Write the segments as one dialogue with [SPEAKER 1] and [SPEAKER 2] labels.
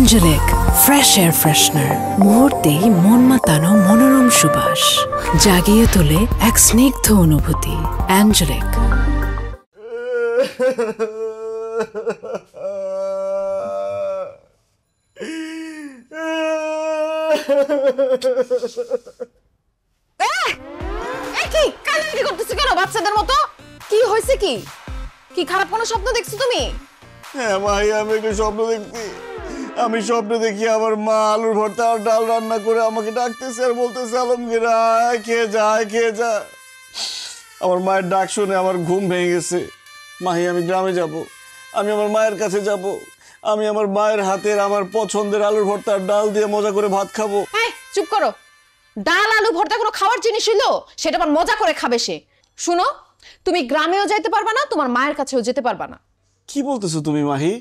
[SPEAKER 1] অ্যাঞ্জেলিক fresh air freshener মুহূর্তেই মন মাতানো মনোরম সুবাস জাগিয়ে তোলে এক স্নিগ্ধ অনুভূতি। অ্যাঞ্জেলিক।
[SPEAKER 2] বাচ্চাদের মতো কি হয়েছে? কি কি খারাপ কোনো স্বপ্ন দেখছো তুমি?
[SPEAKER 3] হ্যাঁ ভাই, আমি একটা স্বপ্ন দেখছি। আমি স্বপ্নে দেখি আমার মা আলুর ভর্তা আর ডাল রান্না করে আমাকে ডাকতেছে আর বলতেছে, আলমগীর আয় খেয়ে যা, খেয়ে যা। আমার মায়ের ডাক শুনে আমার ঘুম ভেঙে গেছে। মাহি, আমি গ্রামে যাব, আমি আমার মায়ের কাছে যাব, আমি আমার মায়ের হাতের আমার পছন্দের আলুর ভর্তা আর ডাল দিয়ে মজা করে ভাত খাবো।
[SPEAKER 2] চুপ করো। ডাল আলু ভর্তা কোনো খাওয়ার জিনিস হইলো? সেটা আবার মজা করে খাবে সে। শুনো, তুমি গ্রামেও যাইতে পারবা না, তোমার মায়ের কাছেও যেতে পারবা না।
[SPEAKER 3] কি বলতেছো তুমি মাহি?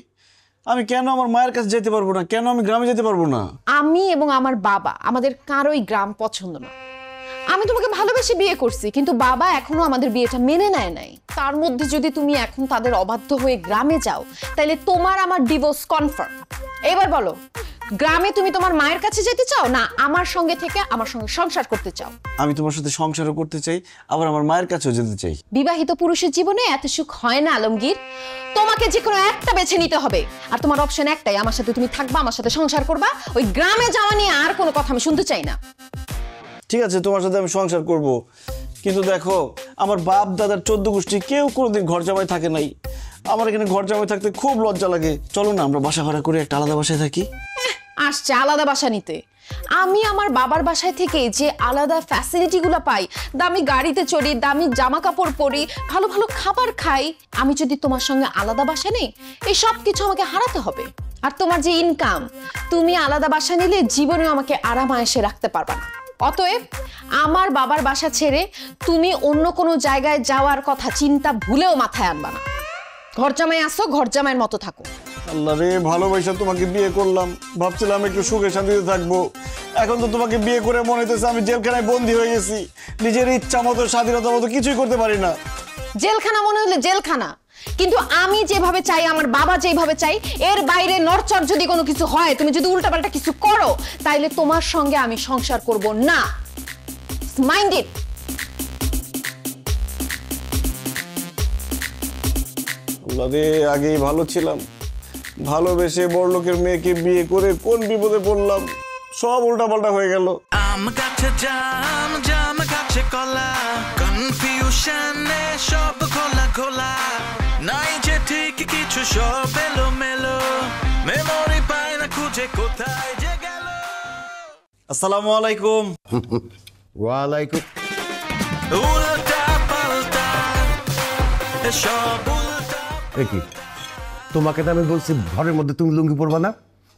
[SPEAKER 3] আমি কেন আমার মায়ের কাছে যেতে পারবো না? কেন আমি গ্রামে যেতে পারবো না?
[SPEAKER 2] আমি এবং আমার বাবা আমাদের কারোই গ্রাম পছন্দ না। আমি তোমাকে ভালোবেসে বিয়ে করছি, কিন্তু বাবা এখনো আমাদের বিয়েটা মেনে নেয় নাই। তার মধ্যে যদি তুমি এখন তাদের অবাধ্য হয়ে গ্রামে যাও, তাহলে তোমার আমার ডিভোর্স কনফার্ম। এবার বলো, গ্রামে তুমি তোমার মায়ের কাছে যেতে চাও না আমার সঙ্গে থেকে আমার সঙ্গে সংসার করতে চাও?
[SPEAKER 3] আমি তোমার সাথে সংসারও করতে চাই, আবার আমার মায়ের কাছেও যেতে চাই।
[SPEAKER 2] বিবাহিত পুরুষের জীবনে এত সুখ হয় না আলমগীর। তোমাকে যে কোনো একটা বেছে নিতে হবে, আর তোমার অপশন একটাই, আমার সাথে তুমি থাকবা, আমার সাথে সংসার করবা। ওই গ্রামে যাওয়া নিয়ে আর কোনো কথা আমি শুনতে চাই না।
[SPEAKER 3] ঠিক আছে, তোমার সাথে আমি সংসার করব, কিন্তু দেখো, আমার বাপ দাদার 14 গোষ্ঠী কেউ কোনোদিন ঘর জামাই থাকে নাই। আমার এখানে ঘর জামাই থাকতে খুব লজ্জা লাগে। চলো না আমরা বাসা ভাড়া করে একটা আলাদা বাসায় থাকি।
[SPEAKER 2] আসছে আলাদা বাসা নিতে। আমি আমার বাবার বাসায় থেকে যে আলাদা ফ্যাসিলিটিগুলো পাই, দামি গাড়িতে চড়ি, দামি জামা কাপড় পরি, ভালো ভালো খাবার খাই, আমি যদি তোমার সঙ্গে আলাদা বাসা নেই, এই সব কিছু আমাকে হারাতে হবে। আর তোমার যে ইনকাম, তুমি আলাদা বাসা নিলে জীবনে আমাকে আরাম আয়েসে রাখতে পারবা না। অতএব আমার বাবার বাসা ছেড়ে তুমি অন্য কোনো জায়গায় যাওয়ার কথা চিন্তা ভুলেও মাথায় আনবা না। ঘর জামাই আসো, ঘর জামাইয়ের মতো থাকো।
[SPEAKER 3] আল্লাহ রে, ভালোবাসা তোমাকে বিয়ে করলাম, ভাবছিলাম একটু সুখে শান্তিতে থাকবো। এখন তো তোমাকে বিয়ে করে মনে হইতেছে আমি জেলখানায় বন্দী হয়ে গেছি। নিজের ইচ্ছা মতো স্বাধীনতা মতো কিছুই করতে পারি না।
[SPEAKER 2] জেলখানা মনে হলে জেলখানা, কিন্তু আমি যেভাবে চাই, আমার বাবা যেভাবে চাই, এর বাইরে নড়চড় যদি কোনো কিছু হয়, তুমি যদি উল্টাপাল্টা কিছু করো, তাইলে তোমার সঙ্গে আমি সংসার করব না। Mind it.
[SPEAKER 3] আল্লাহ রে, আগেই ভালো ছিলাম, ভালোবেসে বড়লোকের মেয়েকে বিয়ে করে কোন বিপদে পড়লাম। সব উল্টাপাল্টা হয়ে গেল।
[SPEAKER 4] আম গাছে জাম, জাম গাছে কলা, কনফিউশনে সব খোলা খোলা, নাই যে ঠিক কিছু, সব এলো মেলো, মেমোরি পায় না খুঁজে কোথায় যে গেল।
[SPEAKER 3] আসসালামু আলাইকুম।
[SPEAKER 5] ওয়ালাইকুম।
[SPEAKER 4] উল্টা পাল্টা সব উল্টা।
[SPEAKER 5] কি তোমাকে তো আমি বলছি ঘরের মধ্যে তুমি লুঙ্গি পরবা না?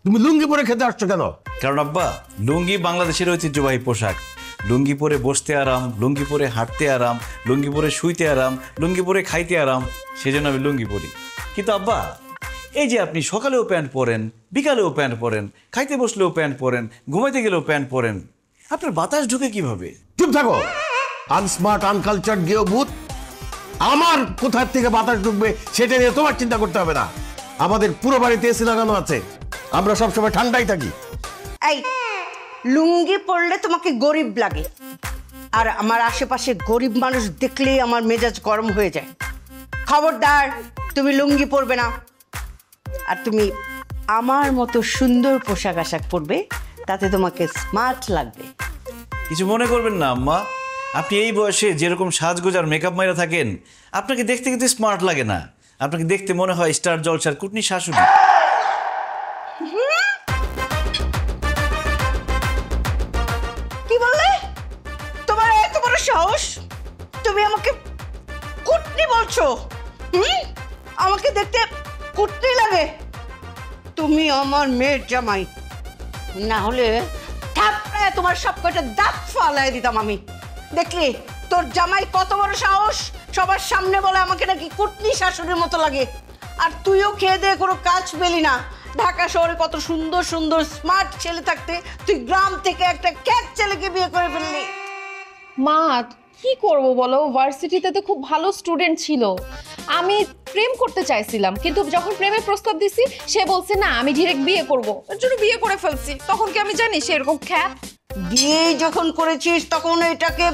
[SPEAKER 5] তুমি লুঙ্গি পরে খেতে আসছো কেন?
[SPEAKER 6] কারণ আব্বা, লুঙ্গি বাংলাদেশের ঐতিহ্যবাহী পোশাক। লুঙ্গি পরে বসতে আরাম, লুঙ্গি পরে হাঁটতে আরাম, লুঙ্গি পরে শুইতে আরাম, লুঙ্গি পরে খাইতে আরাম, সেজন্য আমি লুঙ্গি পরি। কিন্তু আব্বা, এই যে আপনি সকালেও প্যান্ট পরেন, বিকালেও প্যান্ট পরেন, খাইতে বসলেও প্যান্ট পরেন, ঘুমাইতে গেলেও প্যান্ট পরেন, আপনার বাতাস ঢুকে কিভাবে?
[SPEAKER 5] চুপ থাকো, আনস্মার্ট, আনকালচার্ড গেও ভূত। আমার কোথার থেকে বাতাস ঢুকবে সেটা নিয়ে তোমার চিন্তা করতে হবে না। আমাদের পুরো বাড়িতে এসি লাগানো আছে, আমরা সবসময় ঠান্ডাই থাকি।
[SPEAKER 7] এই লুঙ্গি পরলে তোমাকে গরিব লাগে, আর আমার আশেপাশে গরিব মানুষ দেখলেই আমার মেজাজ গরম হয়ে যায়। খবরদার, তুমি লুঙ্গি পরবে না। আর তুমি আমার মতো সুন্দর পোশাক আশাক পরবে, তাতে তোমাকে স্মার্ট লাগবে।
[SPEAKER 6] কিছু মনে করবেন না আম্মা, আপনি এই বয়সে যেরকম সাজগোজ আর মেকআপ মাইরা থাকেন, আপনাকে দেখতে কিন্তু স্মার্ট লাগে না। আপনাকে দেখতে মনে হয় স্টার জলসার কুটনি শাশুড়ি।
[SPEAKER 7] কি বললে? তোমার এত বড় সাহস, তুমি আমাকে কুটনি বলছো? আমাকে দেখতে কুটনি লাগে? তুমি আমার মেয়ের জামাই, না হলে থাপড়ায় তোমার সব কটা দাঁত ফালাই দিতাম আমি। দেখলি তোর জামাই কত বড় সাহস, সবার সামনে বলে আমাকে নাকি কুটনি শাশুড়ির মতো লাগে। আর তুইও খেয়ে দিয়ে কোনো কাজ পেলি না। ঢাকা শহরে কত সুন্দর সুন্দর স্মার্ট ছেলে থাকতে তুই গ্রাম থেকে একটা ক্যাট ছেলেকে বিয়ে করে ফেললি।
[SPEAKER 2] মা কি করব বলো, ভার্সিটিতে তো খুব ভালো স্টুডেন্ট ছিল, আমি প্রেম করতে চাইছিলাম, কিন্তু যখন প্রেমের প্রস্তাব দিছি সে বলছে না আমি ডিরেক্ট বিয়ে করব, এর জন্য বিয়ে করে ফেলছি। তখন কি আমি জানি সে এরকম খ্যাত?
[SPEAKER 7] বিয়ে যখন করেছিস তখন এটাকে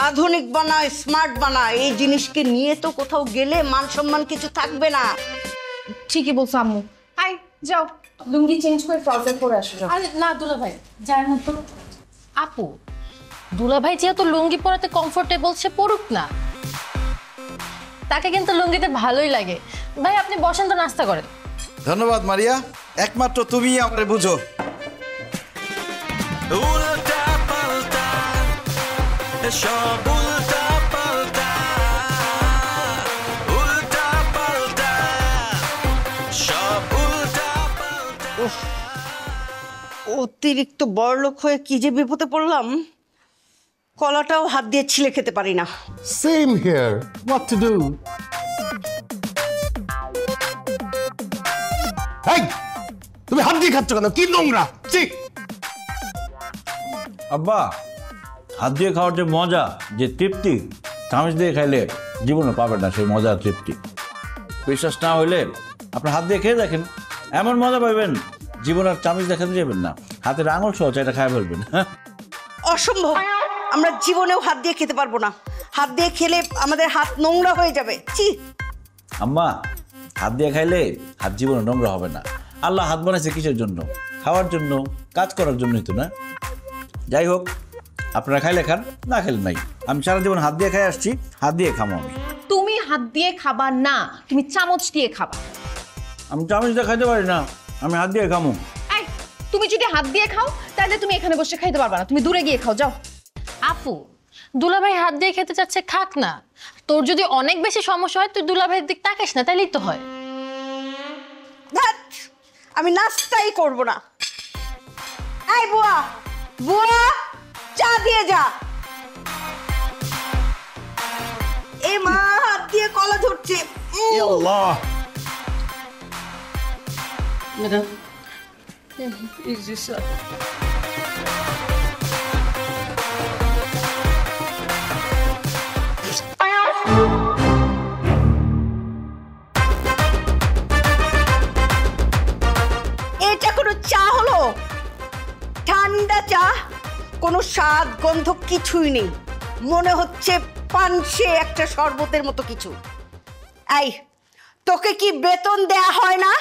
[SPEAKER 7] আধুনিক বানা, স্মার্ট বানা। এই জিনিসকে নিয়ে তো কোথাও গেলে মান সম্মান কিছু থাকবে না।
[SPEAKER 2] ঠিকই বলছো আম্মু। আই যাও লুঙ্গি চেঞ্জ করে ট্রাউজার পরে আসো। যাও।
[SPEAKER 8] আরে না দুলা ভাই যায় না তো। আপু, দুলা ভাই যেহেতু লুঙ্গি পরাতে কমফোর্টেবল, সে পড়ুক না। তাকে কিন্তু লুঙ্গিতে ভালোই লাগে। ভাই আপনি বসেন তো, নাস্তা করেন।
[SPEAKER 6] ধন্যবাদ মারিয়া, একমাত্র তুমিই আমারে বুঝো।
[SPEAKER 4] উল্টা পাল্টা সব উল্টা পাল্টা, উল্টা পাল্টা সব উল্টা পাল্টা।
[SPEAKER 7] অতিরিক্ত বড়লোক হয়ে কি যে বিপদে পড়লাম, কলাটাও হাত দিয়ে ছিলে খেতে পারি না।
[SPEAKER 5] Same here, what to do? এই তুমি হাত দিয়ে খাচ্ছ কেন? কি নোংরা! ঠিক
[SPEAKER 6] আব্বা, হাত দিয়ে খাওয়ার যে মজা, যে তৃপ্তি, চামচ দিয়ে খাইলে জীবনে পাবেন না সেই মজা তৃপ্তি। বিশ্বাস না হইলে আপনার হাত দিয়ে খেয়ে দেখেন, এমন মজা পাবেন জীবন আর চামচ দেখাতে যাবেন না, হাতের আঙুল সহ এটা খায় ফেলবেন।
[SPEAKER 7] অসম্ভব, আমরা জীবনেও হাত দিয়ে খেতে পারবো না। হাত দিয়ে খেলে আমাদের হাত নোংরা হয়ে যাবে। ছি!
[SPEAKER 6] আম্মা, হাত দিয়ে খাইলে হাত জীবনে নোংরা হবে না। আল্লাহ হাত বানাইছে কিসের জন্য? খাওয়ার জন্য, কাজ করার জন্যই তো না? যাই হোক, আপনারা খাইলে খান, না খেলে নাই। আমি সারা জীবন হাত দিয়ে খাই আসছি, হাত দিয়ে খামো আমি।
[SPEAKER 2] তুমি হাত দিয়ে খাবার না, তুমি চামচ দিয়ে খাবা।
[SPEAKER 6] আমি চামচ দিয়ে খাইতে পারি না, আমি হাত দিয়ে খামো।
[SPEAKER 2] এই তুমি যদি হাত দিয়ে খাও তাহলে তুমি এখানে বসে খাইতে পারবা না, তুমি দূরে গিয়ে খাও। যাও।
[SPEAKER 8] আপু, দুলা ভাই হাত দিয়ে খেতে চাচ্ছে, খাক না। তোর যদি অনেক বেশি সমস্যা হয় তুই দুলা ভাইয়ের দিক তাকাস না, তাইলেই তো হয়।
[SPEAKER 7] ধ্যাৎ, আমি নাস্তাই করব না। এই বুয়া, বুয়া, চা দিয়ে যা। এ মা, হাত দিয়ে কলা ধরছে।
[SPEAKER 5] আল্লাহ!
[SPEAKER 7] এটা কোনো চা হলো? ঠান্ডা চা, কোনো স্বাদ গন্ধ কিছুই নেই। মনে হচ্ছে পানসে একটা শরবতের মতো কিছু। এই, তোকে কি বেতন দেয়া হয় না?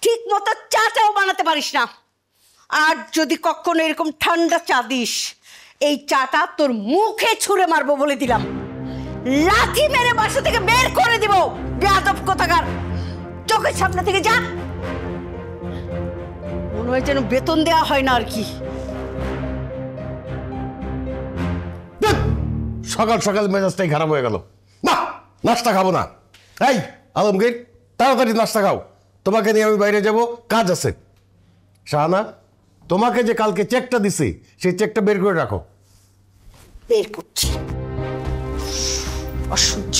[SPEAKER 7] ঠিক মতো চাটাও বানাতে পারিস না। আর যদি কখনো এরকম ঠান্ডা চা দিস, এই চাটা তোর মুখে ছুঁড়ে মারবো বলে দিলাম। লাথি মেরে বাসা থেকে বের করে দিব। বেয়াদব কোথাকার, চোখের সামনে থেকে যা। মনে হয় যেন বেতন দেওয়া হয় না আর কি।
[SPEAKER 5] সকাল সকাল মেজাজটাই খারাপ হয়ে গেল। না, নাস্তা খাবো না। এই আলমগীর, তাড়াতাড়ি নাস্তা খাও, তোমাকে নিয়ে আমি বাইরে যাব, কাজ আছে। শাহানা, তোমাকে যে কালকে চেকটা দিছি সেই চেকটা বের করে রাখো।
[SPEAKER 7] বের করছি। অসহ্য।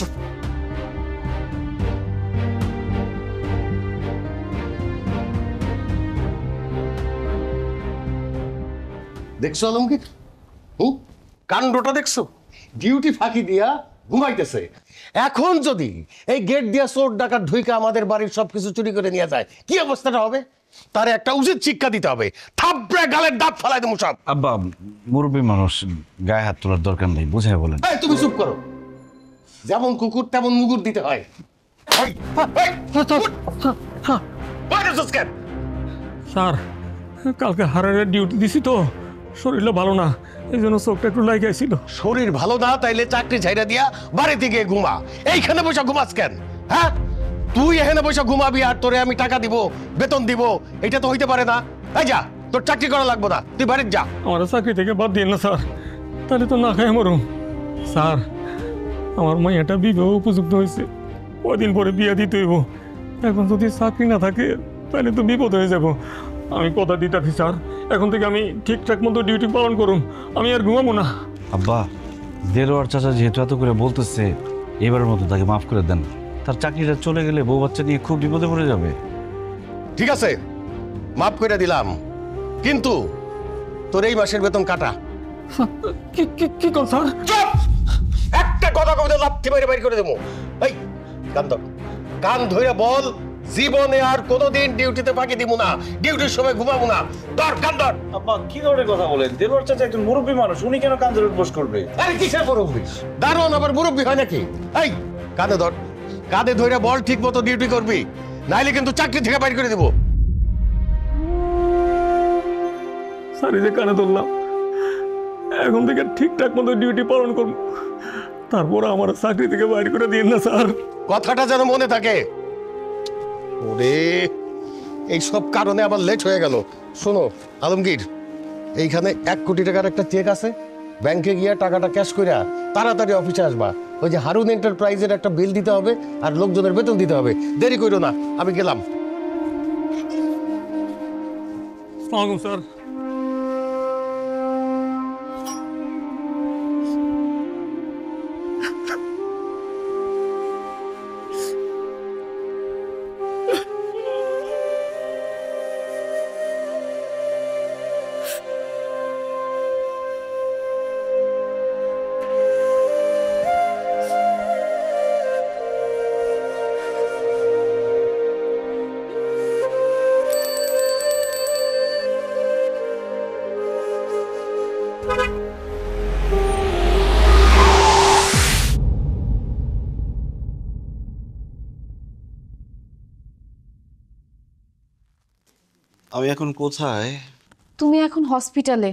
[SPEAKER 5] দেখছো আলমগীর? কাণ্ডটা দেখছো? ডিউটি ফাঁকি দিয়া ঘুমাইতেছে। এখন যদি এই গেট দিয়া চোর ডাকাত ঢুইকা আমাদের বাড়ির সবকিছু চুরি করে নিয়ে যায়, কি অবস্থাটা হবে? তার একটা উচিত শিক্ষা দিতে হবে। থাপড়ে গালের দাঁত ফালাই দেবো সব।
[SPEAKER 6] আব্বা, মুরব্বী মানুষ, গায়ে হাত তোলার দরকার নেই, বুঝাই বলেন।
[SPEAKER 5] এই তুমি চুপ করো। যেমন কুকুর তেমন মুগুর দিতে হয়।
[SPEAKER 9] স্যার, কালকে হারের ডিউটি দিছি তো, শরীরটা ভালো না, এই জন্য চোখটা একটু লাগাইছিল।
[SPEAKER 5] শরীর ভালো না তাইলে চাকরি ছাইরা দিয়া বাড়িতে গিয়ে ঘুমা। এইখানে বসে ঘুমাস কেন? হ্যাঁ, তুই এখানে বসে ঘুমাবি আর তোরে আমি টাকা দিব, বেতন দিব, এটা তো হইতে পারে না। এই যা, তোর চাকরি করা লাগবো না, তুই বাড়িতে যা।
[SPEAKER 9] আমার চাকরি থেকে বাদ দিন না স্যার, তাহলে তো না খাই মরুম। স্যার, আমার মাইয়াটা বিবাহ উপযুক্ত হয়েছে, কদিন পরে বিয়ে দিতে হইব। এখন যদি চাকরি না থাকে তাহলে তো বিপদ হয়ে যাব। আমি কথা দিতেছি স্যার, এখন থেকে আমি ঠিকঠাক মতো ডিউটি পালন করুন, আমি আর ঘুমাবো না।
[SPEAKER 6] আব্বা, দেলোয়ার চাচা যেহেতু এত করে বলতেছে, এবারের মতো তাকে মাফ করে দেন। তার চাকরিটা চলে গেলে বউ বাচ্চা নিয়ে খুব বিপদে পড়ে যাবে।
[SPEAKER 5] ঠিক আছে, মাফ করে দিলাম, কিন্তু তোর এই মাসের বেতন কাটা।
[SPEAKER 9] কি কোন স্যার?
[SPEAKER 5] চুপ! একটা কথা কবিতা লাথি মেরে বাইর করে দেবো। এই কান ধর, কান ধরে বল জীবনে আর কোনোদিন ডিউটিতে ফাঁকি দিব না, ডিউটির সময় ঘুমাবো না। ধর কান ধর।
[SPEAKER 6] আব্বা কি ধরনের কথা বলেন? দেলোয়ার চাচা একজন মুরব্বী মানুষ, উনি কেন কান ধরে বস করবে?
[SPEAKER 5] আরে কিসের মুরব্বী? দারোয়ান আবার মুরব্বী হয় নাকি? এই কাঁধে ধর, কাঁধে ধরে বল ঠিক মতো ডিউটি করবি, নাইলে কিন্তু চাকরি থেকে বাইর করে দেবো।
[SPEAKER 9] স্যার এই যে কানে ধরলাম, এখন থেকে ঠিকঠাক মতো ডিউটি পালন করবো, তারপর আমার চাকরি থেকে বাইর করে দিন না স্যার।
[SPEAKER 5] কথাটা যেন মনে থাকে। ওরে এই সব কারণে আবার লেট হয়ে গেল। শোনো আলমগীর, এইখানে 1 কোটি টাকার একটা চেক আছে, ব্যাংকে গিয়ে টাকাটা ক্যাশ কইরা তাড়াতাড়ি অফিসে আসবা। ওই যে হারুন এন্টারপ্রাইজের একটা বিল দিতে হবে আর লোকজনের বেতন দিতে হবে। দেরি কইরো না, আমি গেলাম।
[SPEAKER 9] আসসালামু আলাইকুম স্যার।
[SPEAKER 6] আমি এখন কোথায়?
[SPEAKER 2] তুমি এখন হসপিটালে।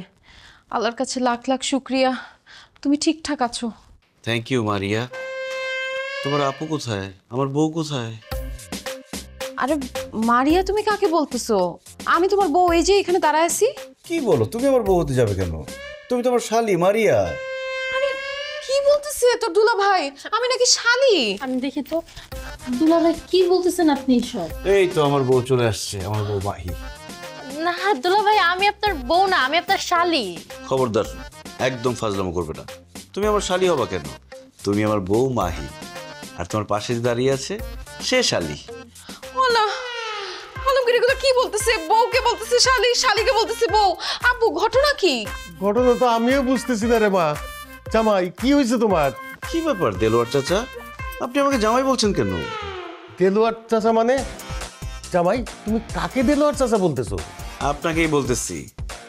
[SPEAKER 2] আল্লাহর কাছে লাখ লাখ শুক্রিয়া, তুমি ঠিকঠাক আছো।
[SPEAKER 6] Thank you Maria. তোমার আপু কোথায়? আমার বউ কোথায়?
[SPEAKER 2] আরে মারিয়া, তুমি কাকে বলতেছো? আমি তোমার বউ, এই যে এখানে দাঁড়ায় আছি।
[SPEAKER 6] কি বলো? তুমি আমার বউ হতে যাবে কেন? তুমি তো আমার শালি মারিয়া।
[SPEAKER 2] আরে কি বলতেছে তোর দুলা ভাই? আমি নাকি শালি?
[SPEAKER 8] আমি দেখি তো দুলাভাই কি বলতেছেন আপনি সব।
[SPEAKER 6] এই তো আমার বউ চলে আসছে, আমার বউ মাহি।
[SPEAKER 8] না দুলাভাই, আমি আপনার বউ না, আমি আপনার শালি।
[SPEAKER 6] খবরদার, একদম ফাজলামো করবে না। তুমি আমার শালি হবা কেন? তুমি আমার বউ মাহি, আর তোমার পাশে যে দাঁড়িয়ে আছে সে শালি।
[SPEAKER 2] ওলা আলমগীর এগুলো কি বলতেছে? বউকে বলতেছে শালি, শালিকে বলতেছে বউ। আব্বু ঘটনা কি?
[SPEAKER 5] ঘটনা তো আমিও বুঝতেছি না রে মা। জামাই কি হয়েছে তোমার?
[SPEAKER 6] কি ব্যাপার দেলোয়ার চাচা, আপনি আমাকে জামাই বলছেন কেন?
[SPEAKER 5] দেলোয়ার চাচা মানে? জামাই তুমি কাকে দেলোয়ার চাচা বলতেছো?
[SPEAKER 6] আপনাকেই বলতেছি,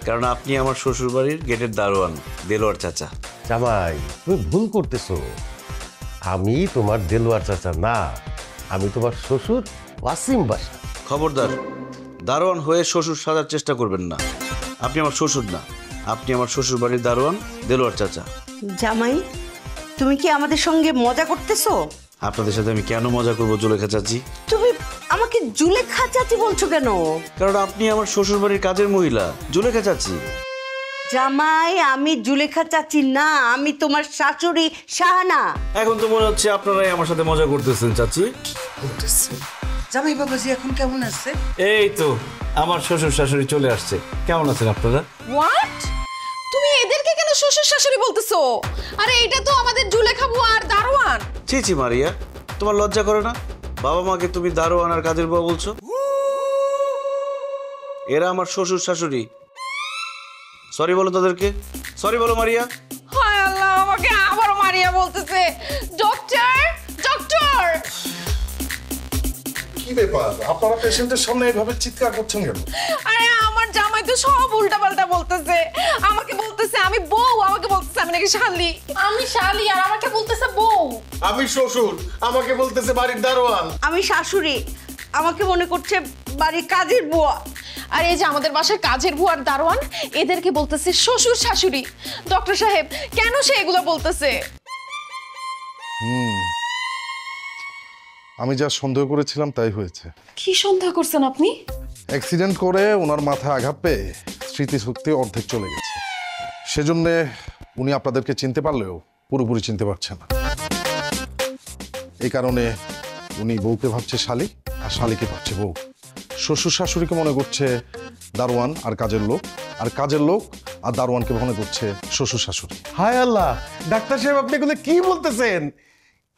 [SPEAKER 6] কারণ আপনি আমার শ্বশুর বাড়ির গেটের দারোয়ান দেলোয়ার চাচা।
[SPEAKER 5] জামাই তুমি ভুল করতেছো। আমি তোমার দেলোয়ার চাচা না, আমি তোমার শ্বশুর ওয়াসিম বাসা।
[SPEAKER 6] খবরদার, দারোয়ান হয়ে শ্বশুর সাজার চেষ্টা করবেন না। আপনি আমার শ্বশুর না, আপনি আমার শ্বশুর বাড়ির দারোয়ান দেলোয়ার চাচা।
[SPEAKER 7] জামাই, তুমি কি আমাদের সঙ্গে মজা করতেছো?
[SPEAKER 6] আপনাদের সাথে আমি কেন মজা করবো জুলেখা চাচি?
[SPEAKER 7] তুমি আমাকে জুলেখা চাচি বলছো কেন?
[SPEAKER 6] কারণ আপনি আমার শ্বশুর বাড়ির কাজের মহিলা জুলেখা চাচি।
[SPEAKER 7] জামাই, আমি জুলেখা চাচি না, আমি তোমার শাশুড়ি শাহানা।
[SPEAKER 6] এখন তো মনে হচ্ছে আপনারাই আমার সাথে মজা করতেছেন চাচি।
[SPEAKER 10] জামাই বাবাজি এখন কেমন আছে?
[SPEAKER 6] এই তো আমার শ্বশুর শাশুড়ি চলে আসছে। কেমন আছেন আপনারা?
[SPEAKER 2] হোয়াট? তুমি এদেরকে কেন শ্বশুর শাশুড়ি বলতেছো? আরে এটা তো আমাদের জুলেখা বুয়া আর দারোয়ান।
[SPEAKER 6] ছি ছি মারিয়া, তোমার লজ্জা করে না? বাবা মাকে তুমি দারোয়ান আর কাজের বুয়া বলছো? এরা আমার শ্বশুর শাশুড়ি। সরি বলো তাদেরকে, সরি বলো মারিয়া।
[SPEAKER 2] হায় আল্লাহ, আমাকে আবার মারিয়া বলতেছে। Doctor, doctor!
[SPEAKER 11] কি ব্যাপার, আপনারা পেশেন্টের সামনে এভাবে চিৎকার করছেন কেন?
[SPEAKER 2] আরে আমার জামাই তো সব উল্টাপাল্টা বলতেছে। আমাকে বলতেছে আমি বউ, আমাকে বলতেছে আমি নাকি শালি।
[SPEAKER 8] আমি শালি আর আমাকে বলতেছে বউ।
[SPEAKER 5] আমি শ্বশুর, আমাকে বলতেছে বাড়ির দারোয়ান।
[SPEAKER 7] আমি শাশুড়ি, আমাকে মনে করছে বাড়ির কাজের বুয়া।
[SPEAKER 2] আর এই যে আমাদের বাসায় কাজের বুয়ার দারোয়ান, এদেরকে বলতেছে শ্বশুর শাশুড়ি। ডক্টর সাহেব, কেন সে এগুলো বলতেছে?
[SPEAKER 11] আমি যা সন্দেহ করেছিলাম তাই হয়েছে।
[SPEAKER 2] কি সন্দেহ করছেন আপনি?
[SPEAKER 11] অ্যাক্সিডেন্ট করে ওনার মাথায় আঘাত পেয়ে স্মৃতিশক্তি অর্ধেক চলে গেছে। সেজন্য উনি আপনাদেরকে চিনতে পারলেও পুরোপুরি চিনতে পারছেন না। এই কারণে উনি বউকে ভাবছে শালি আর শালিকে ভাবছে বউ। শ্বশুর শাশুড়িকে মনে করছে দারোয়ান আর কাজের লোক, আর কাজের লোক আর দারোয়ানকে মনে করছে শ্বশুর শাশুড়ি।
[SPEAKER 5] হায় আল্লাহ, ডাক্তার সাহেব আপনি এগুলো কি বলতেছেন?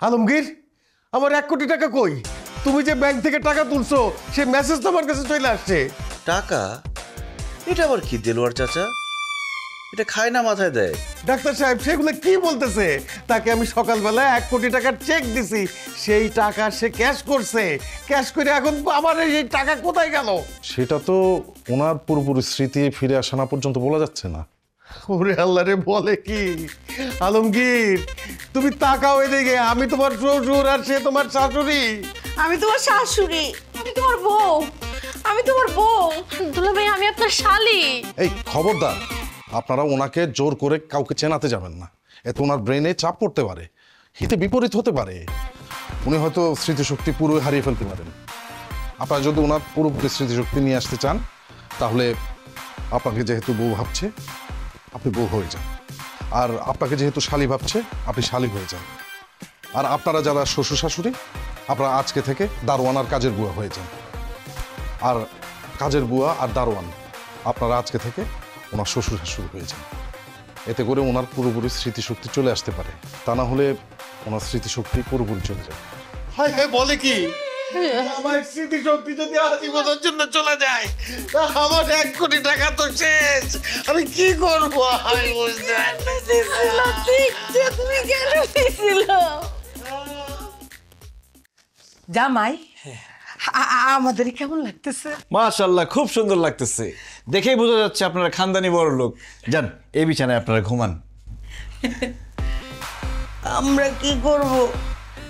[SPEAKER 5] আলমগীর, আমার 1 কোটি টাকা কই? তুমি যে ব্যাংক থেকে টাকা তুলছো সেই মেসেজ তো আমার কাছে চলে আসছে।
[SPEAKER 6] টাকা? এটা আবার কি দেলোয়ার চাচা? এটা খায় না মাথায় দেয়।
[SPEAKER 5] ডাক্তার সাহেব সেগুলো কি বলতেছে? তাকে আমি সকালবেলা 1 কোটি টাকার চেক দিছি, সেই টাকা সে ক্যাশ করছে, ক্যাশ করে এখন আমার এই টাকা কোথায় গেল?
[SPEAKER 11] সেটা তো ওনার পুরোপুরি স্মৃতি ফিরে আসা না পর্যন্ত বলা যাচ্ছে না।
[SPEAKER 5] ওরে আল্লাহ রে, বলে কি আলমগীর, তুমি তাকাও এদিকে, আমি তোমার শ্বশুর আর সে তোমার শাশুড়ি।
[SPEAKER 7] আমি তোমার শাশুড়ি, আমি তোমার বউ, আমি তোমার বউ।
[SPEAKER 8] দুলাভাই আমি আপনার শালি।
[SPEAKER 11] এই খবরদার, আপনারা ওনাকে জোর করে কাউকে চেনাতে যাবেন না, এতে ওনার ব্রেনে চাপ পড়তে পারে, হিতে বিপরীত হতে পারে, উনি হয়তো স্মৃতিশক্তি পুরো হারিয়ে ফেলতে পারেন। আপনারা যদি ওনার পুরোপুরি স্মৃতিশক্তি নিয়ে আসতে চান তাহলে আপনাকে যেহেতু বউ ভাবছে আপনি বউ হয়ে যান, আর আপনাকে যেহেতু শালি ভাবছে আপনি শালি হয়ে যান, আর আপনারা যারা শ্বশুর শাশুড়ি আপনারা আজকে থেকে দারোয়ান আর কাজের বুয়া হয়ে যান, আর কাজের বুয়া আর দারোয়ান আপনারা আজকে থেকে ওনার শ্বশুর শাশুড়ি হয়ে যান। এতে করে ওনার পুরোপুরি স্মৃতিশক্তি চলে আসতে পারে, তা না হলে ওনার স্মৃতিশক্তি পুরোপুরি চলে যাবে।
[SPEAKER 5] হায় হায়, বলে কি আমার স্মৃতিশক্তি যদি আজীবনের জন্য চলে যায়, আমার 1 কোটি টাকা তো শেষ, আমি কি করবো? আমি বুঝতে পারছি না।
[SPEAKER 7] তুমি কেন দিছিল জামাই? আমাদের কেমন লাগতেছে?
[SPEAKER 6] মাশাআল্লাহ, খুব সুন্দর লাগতেছে, দেখেই বোঝা যাচ্ছে আপনারা খানদানি বড় লোক। যান, এই বিছানায় আপনারা ঘুমান।
[SPEAKER 7] আমরা কি করব?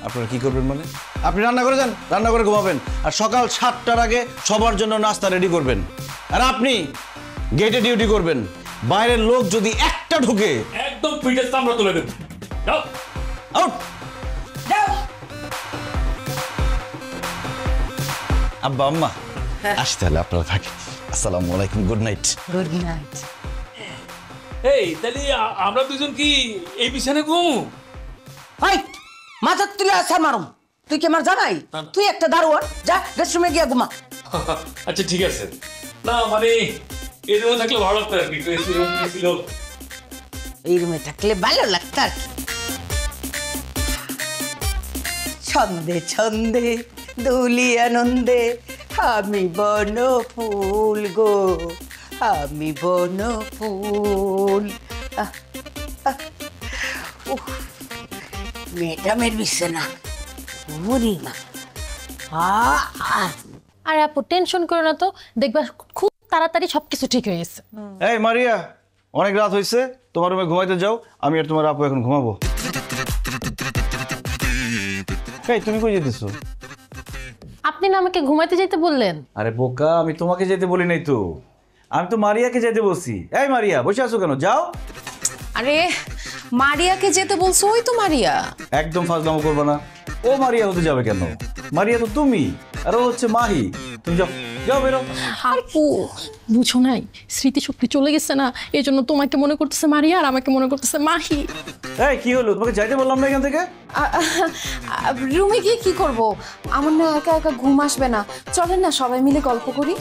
[SPEAKER 6] আপনারা কি করবেন মানে? আপনি রান্না করে যান, রান্না করে ঘুমাবেন, আর সকাল 7টার আগে সবার জন্য নাস্তা রেডি করবেন। আর আপনি গেটে ডিউটি করবেন, বাইরের লোক যদি একটা ঢুকে
[SPEAKER 9] একদম পিঠের চামড়া তুলে দেব। যাও
[SPEAKER 6] আউট। আব্বা আম্মা আসি তাহলে, আপনারা থাকেন। আসসালামু আলাইকুম, গুড নাইট।
[SPEAKER 7] Good night.
[SPEAKER 9] এই তাহলে আমরা দুজন কি এই বিছানে ঘুমু?
[SPEAKER 7] হাই, মাথা তুলে আসা মারুম। তুই কি আমার জানাই? তুই একটা দারোয়ান, যা রেস্টরুমে গিয়ে ঘুমা।
[SPEAKER 9] আচ্ছা ঠিক আছে। না মানে এই রুমে থাকলে ভালো লাগতো আর কি, ছিল
[SPEAKER 7] এই রুমে থাকলে ভালো লাগতো আর কি। ছন্দে ছন্দে দুলি আনন্দে আমি বন ফুল গো, আমি বন ফুল। ম্যাডামের বিছানা বুড়ি মা।
[SPEAKER 8] আর আপু টেনশন করো না তো, দেখবা খুব তাড়াতাড়ি সবকিছু ঠিক হয়ে গেছে।
[SPEAKER 6] এই মারিয়া, অনেক রাত হয়েছে, তোমার রুমে ঘুমাইতে যাও, আমি আর তোমার আপু এখন ঘুমাবো। এই তুমি কই যেতেছো?
[SPEAKER 8] আপনি না আমাকে ঘুমাইতে যেতে বললেন।
[SPEAKER 6] আরে বোকা, আমি তোমাকে যেতে বলি নাই তো, আমি তো মারিয়াকে যেতে বলছি। এই মারিয়া, বসে আছো কেন? যাও।
[SPEAKER 2] আরে মারিয়াকে যেতে বলছো, ওই তো মারিয়া।
[SPEAKER 6] একদম ফাজলামো করবে না, ও মারিয়া হতে যাবে কেন? মারিয়া তো তুমি, আর ও হচ্ছে মাহি। তুমি যাও, যাও বেরো।
[SPEAKER 8] আপু বুঝো নাই, স্মৃতিশক্তি চলে গেছে না, এই জন্য তোমাকে মনে করতেছে মারিয়া আর আমাকে মনে করতেছে মাহি।
[SPEAKER 6] এই কি হলো? তোমাকে যাইতে বললাম না এখান থেকে?
[SPEAKER 2] রুমে গিয়ে কি করব? আমার না একা একা ঘুম আসবে না, চলেন না সবাই মিলে গল্প করি।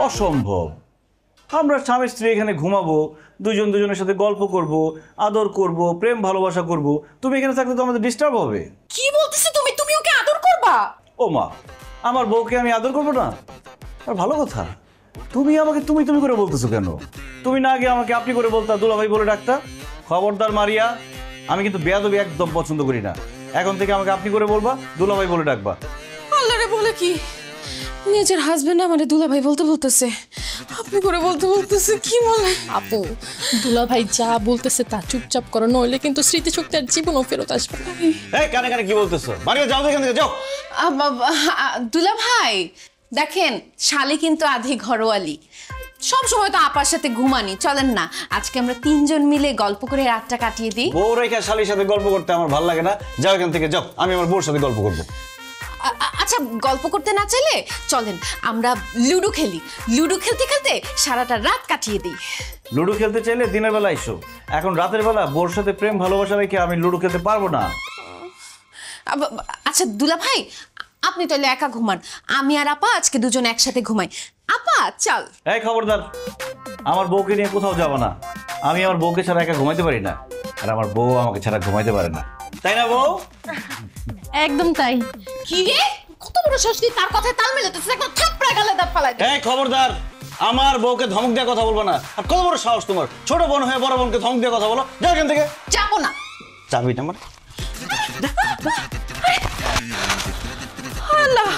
[SPEAKER 6] অসম্ভব, আমরা স্বামী স্ত্রী এখানে ঘুমাবো, দুজন দুজনের সাথে গল্প করব, আদর করব, প্রেম ভালোবাসা করব। তুমি এখানে থাকলে তো আমাদের ডিস্টার্ব হবে।
[SPEAKER 2] কি বলতেছো তুমি? তুমি ওকে আদর করবা?
[SPEAKER 6] ও মা, আমার বউকে আমি আদর করবো না? আর ভালো কথা, তুমি আমাকে তুমি তুমি করে বলতেছো কেন? তুমি না আগে আমাকে আপনি করে বলতা, দুলাভাই বলে ডাকতা। খবরদার মারিয়া, আমি কিন্তু বেয়াদবি একদম পছন্দ করি না। এখন থেকে আমাকে আপনি করে বলবা, দুলাভাই বলে ডাকবা।
[SPEAKER 2] আল্লাহরে, বলে কি? নিজের হাজবেন্ড আমারে দুলাভাই বলতে বলতেছে, আপনি করে বলতে বলতেছে, কি বলে?
[SPEAKER 8] আপু দুলাভাই যা বলতেছে তা চুপচাপ করো, নইলে কিন্তু স্মৃতিশক্তি আর জীবনও ফেরত আসবে না।
[SPEAKER 6] এই কানে কানে কি বলতেছো? মারিয়া যাও এখান থেকে, যাও।
[SPEAKER 2] দুলাভাই দেখেন, শালি কিন্তু আধি ঘরোয়ালি, সব সময় তো আপার সাথে ঘুমানি। চলেন না আজকে আমরা 3 জন মিলে গল্প করে রাতটা কাটিয়ে দিই।
[SPEAKER 6] বউ রেখা শালির সাথে গল্প করতে আমার ভালো লাগে না, যাও এখান থেকে, যাও। আমি আমার বউর সাথে গল্প করবো।
[SPEAKER 2] আচ্ছা, গল্প করতে না চাইলে চলেন আমরা লুডো খেলি, লুডো খেলতে খেলতে সারাটা রাত কাটিয়ে দিই।
[SPEAKER 6] লুডো খেলতে চাইলে দিনের বেলা এসো, এখন রাতের বেলা বউর সাথে প্রেম ভালোবাসা রেখে আমি লুডো খেলতে পারবো না।
[SPEAKER 2] আচ্ছা দুলাভাই, আপনি তাহলে একা ঘুমান, আমি আর আপা আজকে দুজন একসাথে ঘুমাই। আপা চল।
[SPEAKER 6] এই খবরদার, আমার বউকে নিয়ে কোথাও যাবো না। আমি আমার বউকে ছাড়া একা ঘুমাইতে পারি না, আর আমার বউ আমাকে ছাড়া ঘুমাইতে পারে না, তাই না বউ?
[SPEAKER 8] একদম তাই।
[SPEAKER 2] কি রে, কত বড় শাস্তি, তার কথায় তাল মেলাতেছে, একটা থাপড়া গালে দাঁত ফালাই দে।
[SPEAKER 6] এই খবরদার, আমার বউকে ধমক দিয়ে কথা বলবো না। আর কত বড় সাহস তোমার, ছোট বোন হয়ে বড় বোনকে ধমক দিয়ে কথা বলো? যাও এখান থেকে।
[SPEAKER 2] যাবো না।
[SPEAKER 6] চাবি না মানে?
[SPEAKER 2] আল্লাহ,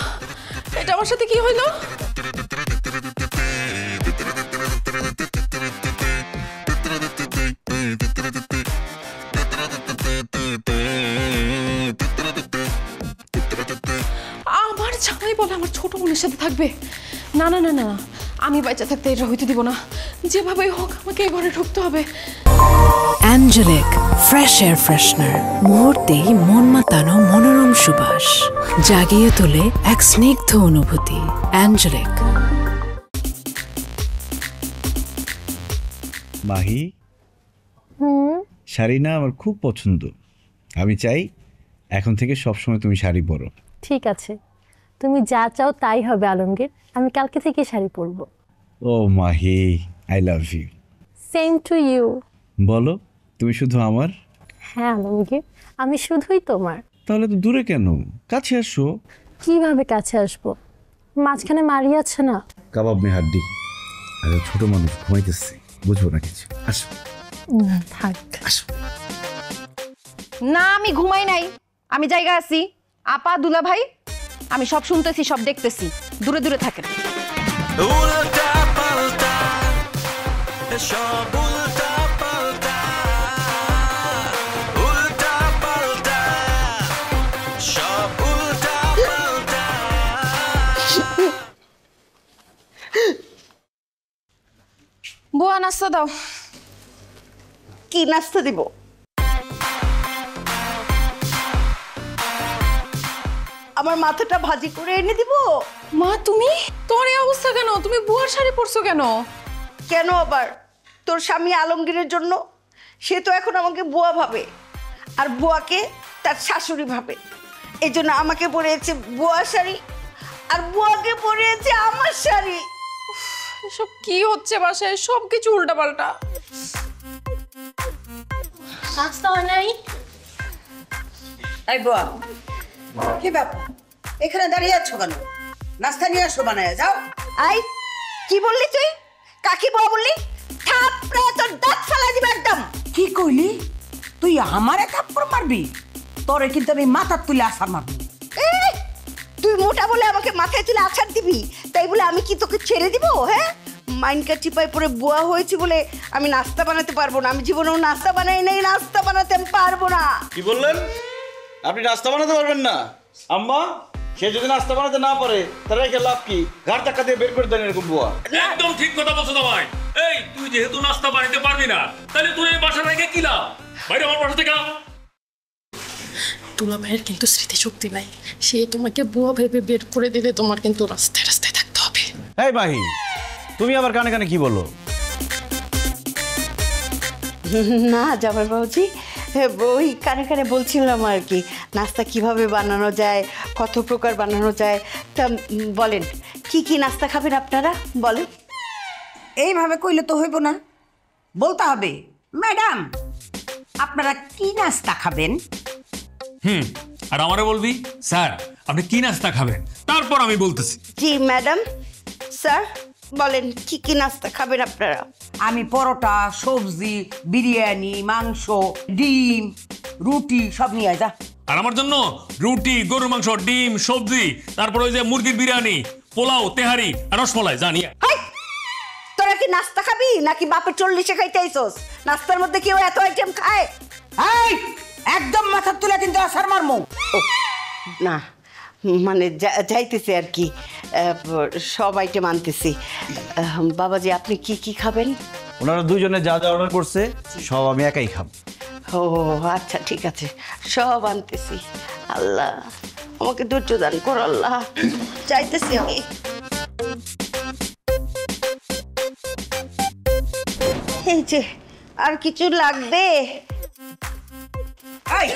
[SPEAKER 2] এটা আমার সাথে কি হইলো? আমার জামাই বলে আমার ছোট বোনের সাথে থাকবে? না না না না, আমি বাচ্চা থাকতে এটা হইতে দিব না। যেভাবেই হোক আমাকে এই ঘরে ঢুকতে হবে।
[SPEAKER 1] অ্যাঞ্জেলিক ফ্রেশ এয়ার ফ্রেশনার, মুহূর্তেই মন মাতানো মনোরম সুবাস, জাগিয়ে তোলে এক স্নিগ্ধ অনুভূতি। অ্যাঞ্জেলিক।
[SPEAKER 6] মাহি, শাড়ি না আমার খুব পছন্দ। আমি চাই এখন থেকে সবসময় তুমি শাড়ি পরো।
[SPEAKER 8] ঠিক আছে, তুমি যা চাও তাই হবে আলমগীর। আমি কালকে থেকে শাড়ি পরবো।
[SPEAKER 6] ও Mahi, I love you.
[SPEAKER 8] Same to you.
[SPEAKER 6] বলো, তুমি শুধু আমার?
[SPEAKER 8] হ্যাঁ আলমগীর, আমি শুধুই তোমার।
[SPEAKER 6] তাহলে তো দূরে কেন, কাছে আসো।
[SPEAKER 8] কিভাবে কাছে আসবো? মাঝখানে মারি আছে না।
[SPEAKER 6] কাবাব মে হাড্ডি। আরে ছোট মানুষ ঘুমাইতেছে, বুঝবো না কিছু। আসো।
[SPEAKER 8] থাক।
[SPEAKER 6] আসো।
[SPEAKER 2] না, আমি ঘুমাই নাই, আমি জায়গা আছি। আপা, দুলা ভাই, আমি সব শুনতেছি, সব দেখতেছি। দূরে দূরে থাকেন।
[SPEAKER 4] উল্টা পাল্টা, সব উল্টা পাল্টা, উল্টা পাল্টা, সব উল্টা পাল্টা।
[SPEAKER 2] বুয়া, নাস্তা দাও।
[SPEAKER 7] কি নাস্তা দিব? আমার মাথাটা ভাজি করে এনে দিব?
[SPEAKER 2] মা, তুমি? তোমার এই অবস্থা কেন? তুমি বুয়ার শাড়ি পরছো কেন?
[SPEAKER 7] কেন আবার? তোর স্বামী আলমগীরের জন্য। সে তো এখন আমাকে বুয়া ভাবে, আর বুয়াকে তার শাশুড়ি ভাবে। এই জন্য আমাকে পরিয়েছে বুয়া শাড়ি, আর বুয়াকে পরিয়েছে আমার শাড়ি।
[SPEAKER 2] এসব কি হচ্ছে বাসায়? সব কিছু উল্টাপাল্টা।
[SPEAKER 8] নাস্তা হয় নাই?
[SPEAKER 10] এই বুয়া, কি ব্যাপার? এখানে দাঁড়িয়ে আছো কেন? নাস্তা নিয়ে আসো, বানায় যাও।
[SPEAKER 7] আই, কি বললি তুই? কাকি বুয়া বললি? থাপড়ে তোর দাঁত ফালাই দিব একদম।
[SPEAKER 10] কি কইলি? তুই আমারে থাপ্পড় মারবি? তোরে কিন্তু আমি মাথার তুলে আসার মারবি।
[SPEAKER 7] এই, তুই মোটা বলে আমাকে মাথায় তুলে আছাড় দিবি, তাই বলে আমি কি তোকে ছেড়ে দিব? হ্যাঁ, মাইনকা চিপাই পরে বুয়া হয়েছি বলে আমি নাস্তা বানাতে পারবো না? আমি জীবনেও নাস্তা বানাই নাই, নাস্তা বানাতে আমি পারবো না।
[SPEAKER 6] কি বললেন? আপনি নাস্তা বানাতে পারবেন না? আম্মা, সে যদি নাস্তা বানাতে না পারে তাহলে রেখে লাভ কি? ঘাট ধাক্কা দিয়ে বের করে দেন এরকম বুয়া।
[SPEAKER 9] একদম ঠিক কথা বলছো তোমায়। এই, তুই যেহেতু নাস্তা বানাতে পারবি না, তাহলে তুই এই বাসা রেখে কি লাভ? বাইরে আমার বাসা থেকে।
[SPEAKER 8] দুলা ভাইয়ের কিন্তু স্মৃতিশক্তি নাই। সে তোমাকে বুয়া ভেবে বের করে দিলে তোমার কিন্তু রাস্তায় রাস্তায় থাকতে হবে।
[SPEAKER 6] এই মাহি, তুমি আবার কানে কানে কি বলো?
[SPEAKER 7] না জামাই বাবুজি, ওই কানে কানে বলছিলাম আর কি, নাস্তা কিভাবে বানানো যায়, কত প্রকার বানানো যায়। তা বলেন, কি কি নাস্তা খাবেন আপনারা? বলেন।
[SPEAKER 10] এইভাবে কইলে তো হইব না, বলতে হবে ম্যাডাম আপনারা কি নাস্তা খাবেন।
[SPEAKER 9] আর আমারে বলবি স্যার আপনি কি নাস্তা খাবেন, তারপর আমি বলতেছি।
[SPEAKER 7] জি ম্যাডাম। স্যার বলেন, কি কি নাস্তা খাবেন আপনারা?
[SPEAKER 10] আমি পরোটা, সবজি, বিরিয়ানি, মাংস, ডিম, রুটি সব নিয়ে আয় যা।
[SPEAKER 9] আর আমার জন্য রুটি, গরুর মাংস, ডিম, সবজি, তারপর ওই যে মুরগির বিরিয়ানি, পোলাও, তেহারি আর রসমালাই জানি।
[SPEAKER 7] হাই, তোরা কি নাস্তা খাবি নাকি বাপের 40-এ খাইতে আইছস? নাস্তার মধ্যে কেউ এত আইটেম খায়?
[SPEAKER 10] এই, একদম মাথার তুলে কিন্তু আসার মারমু।
[SPEAKER 7] না, মানে যাইতেছি আর কি, সব আইটেম আনতেছি। বাবাজি, আপনি কি কি খাবেন?
[SPEAKER 6] ওনারা দুইজনে যা যা অর্ডার করছে সব আমি একাই খাবো।
[SPEAKER 7] ও আচ্ছা, ঠিক আছে, সব আনতেছি। আল্লাহ আমাকে ধৈর্য দান কর আল্লাহ, চাইতেছি আমি। এই যে, আর কিছু লাগবে?
[SPEAKER 10] এই,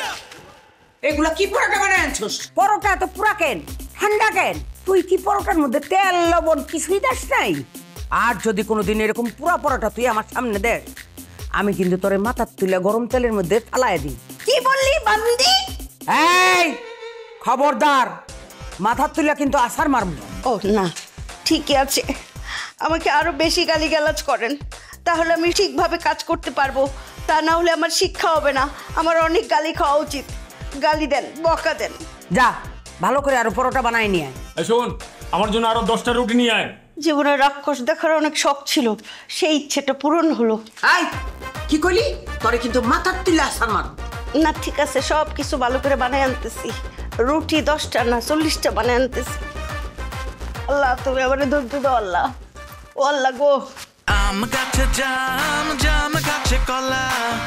[SPEAKER 10] এগুলা কি পরোটা বানায় আনছস? পরোটা তো পুরা কেন, ঠান্ডা কেন? তুই কি পরোটার মধ্যে তেল লবণ কিছুই দাস নাই? আর যদি কোনোদিন এরকম পুরা পরোটা তুই আমার সামনে দে, আমি কিন্তু তোরে মাথার তুলে গরম তেলের মধ্যে ফালায় দিই।
[SPEAKER 7] কি বললি বান্দি?
[SPEAKER 10] এই খবরদার, মাথার তুলে কিন্তু আসার মারমু।
[SPEAKER 7] ও না, ঠিকই আছে, আমাকে আরো বেশি গালিগালাজ করেন, তাহলে আমি ঠিকভাবে কাজ করতে পারবো। তা না হলে আমার শিক্ষা হবে না, আমার অনেক গালি খাওয়া উচিত। গালি দেন, বকা দেন।
[SPEAKER 10] যা ভালো করে আরো পরোটা বানায় নিয়ে আয়।
[SPEAKER 9] এই শোন, আমার জন্য আরো 10টা রুটি নিয়ে আয়।
[SPEAKER 7] জীবনে রাক্ষস দেখার অনেক শখ ছিল, সেই ইচ্ছেটা পূরণ হলো।
[SPEAKER 10] আই কি কইলি? তোরে কিন্তু মাথার তুলে আসার মার।
[SPEAKER 7] না ঠিক আছে, সব কিছু ভালো করে বানায় আনতেছি। রুটি 10টা না 40টা বানায় আনতেছি। আল্লাহ তুমি আমারে ধৈর্য দাও আল্লাহ। ও আল্লাহ গো।
[SPEAKER 4] আম গাছে জাম জাম গাছে কলা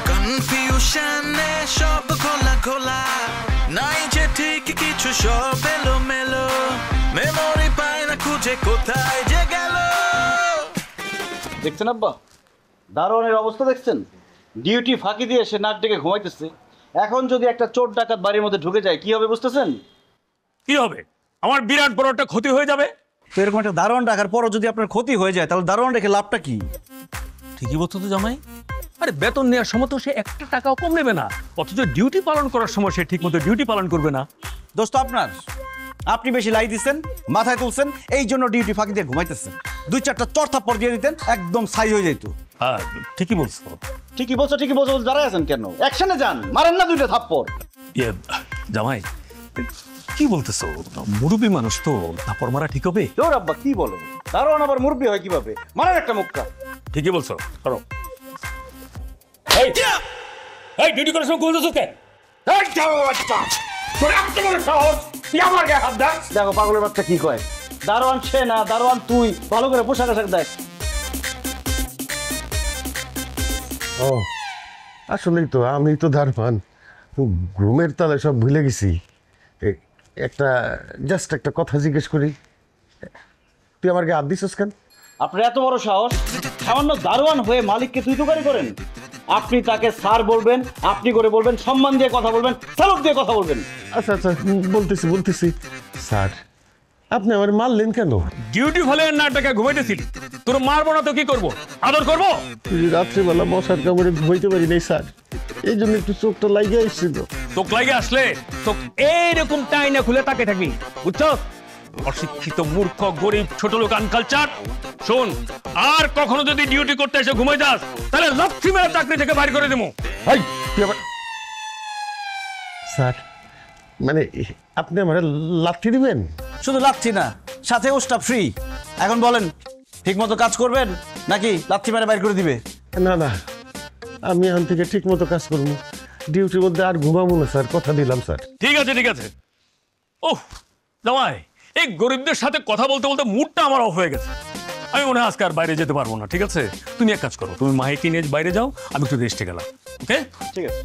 [SPEAKER 4] কনফিউশনে সব খোলা খোলা নাই যে ঠিক কিছু সব এলো মেলো মেমোরি পায় না খুঁজে কোথায় যে গেল।
[SPEAKER 6] দেখছেন আব্বা, দারোয়ানের অবস্থা দেখছেন? ডিউটি ফাঁকি দিয়ে সে নাক ডেকে ঘুমাইতেছে। এখন যদি একটা চোর ডাকাত বাড়ির মধ্যে ঢুকে যায় কি হবে বুঝতেছেন?
[SPEAKER 9] কি হবে? আমার বিরাট বড় একটা ক্ষতি হয়ে যাবে।
[SPEAKER 6] তো এরকম একটা দারোয়ান রাখার পরও যদি আপনার ক্ষতি হয়ে যায় তাহলে দারোয়ান রেখে লাভটা কি?
[SPEAKER 9] ঠিকই বলছো তো জামাই। আরে বেতন নেওয়ার সময় তো সে 1 টাকাও কম নেবে না, অথচ ডিউটি পালন করার সময় সে ঠিক মতো ডিউটি পালন করবে না।
[SPEAKER 6] দোস্ত আপনার, আপনি বেশি লাই দিচ্ছেন, মাথায় তুলছেন, এই জন্য ডিউটি ফাঁকি দিয়ে ঘুমাইতেছেন। 2-4টা চর থাপ্পড় দিয়ে দিতেন, একদম ছাই হয়ে যেত।
[SPEAKER 9] হ্যাঁ ঠিকই বলছো।
[SPEAKER 6] ঠিকই বলছো ঠিকই বলছো, দাঁড়ায় আছেন কেন? অ্যাকশনে যান, মারেন না 2টা থাপ্পড়।
[SPEAKER 9] জামাই কি বলতেছো? মুরব্বী মানুষ তো, থাপ্পড় মারা ঠিক হবে?
[SPEAKER 6] তোর আব্বা কি বলো, দারোয়ান আবার মুরব্বি হয় কিভাবে? মারেন একটা মুক্কা।
[SPEAKER 9] ঠিকই বলছো, করো। এই এই ডিউটি করার সময় বলতেছো কে? এই যাও বাচ্চা, তোর এত বড় সাহস, তুই আমার গায়ে হাত দাস?
[SPEAKER 6] দেখো পাগলের বাচ্চা কি কয়। দারোয়ান সে না, দারোয়ান তুই। ভালো করে পোশাক আশাক দেখ।
[SPEAKER 5] ও আসলেই তো, আমি তো দারোয়ান, ঘুমের তালে সব ভুলে গেছি। জাস্ট একটা কথা জিজ্ঞেস করি, তুই আমার গায়ে হাত দিছিস কেন?
[SPEAKER 6] আপনার এত বড় সাহস, সামান্য দারোয়ান হয়ে মালিককে তুই তুকারি করেন? আপনি তাকে স্যার বলবেন, আপনি করে বলবেন, সম্মান দিয়ে কথা বলবেন, স্যালুট দিয়ে কথা বলবেন।
[SPEAKER 5] আচ্ছা আচ্ছা বলতেছি স্যার, আপনি আমার মারলেন কেন?
[SPEAKER 9] ডিউটি হলে না টাকা ঘুমাইতেছিলি, তোর মারবো না তো কি করবো? আদর করবো?
[SPEAKER 5] রাত্রিবেলা মশার কামড়ে ঘুমাইতে পারি নাই স্যার, এই জন্য একটু চোখটা লাগিয়ে আসছিল।
[SPEAKER 9] চোখ লাগে আসলে চোখ এইরকম টাইনা খুলে তাকে থাকবি, বুঝছো? অশিক্ষিত মূর্খ গরিব ছোট লোক আনকালচার। শোন, আর কখনো যদি ডিউটি করতে এসে ঘুমাই যাস তাহলে লাথি মেরে চাকরি থেকে বাইর করে দেবো।
[SPEAKER 5] স্যার মানে আপনি আমার লাথি দিবেন?
[SPEAKER 6] শুধু লাথি না, সাথে ওস্টা ফ্রি। এখন বলেন, ঠিক মতো কাজ করবেন নাকি লাথি মেরে বাইর করে দিবে?
[SPEAKER 5] না না, আমি এখন থেকে ঠিক মতো কাজ করবো, ডিউটির মধ্যে আর ঘুমাবো না স্যার, কথা দিলাম স্যার।
[SPEAKER 9] ঠিক আছে ঠিক আছে। ওহ জামাই, এই গরিবদের সাথে কথা বলতে বলতে মুডটা আমার অফ হয়ে গেছে। আমি মনে হয় আজকে আর বাইরে যেতে পারবো না। ঠিক আছে, তুমি এক কাজ করো, তুমি মাহিকে নিয়ে বাইরে যাও, আমি একটু রেস্টে গেলাম। ওকে
[SPEAKER 6] ঠিক আছে।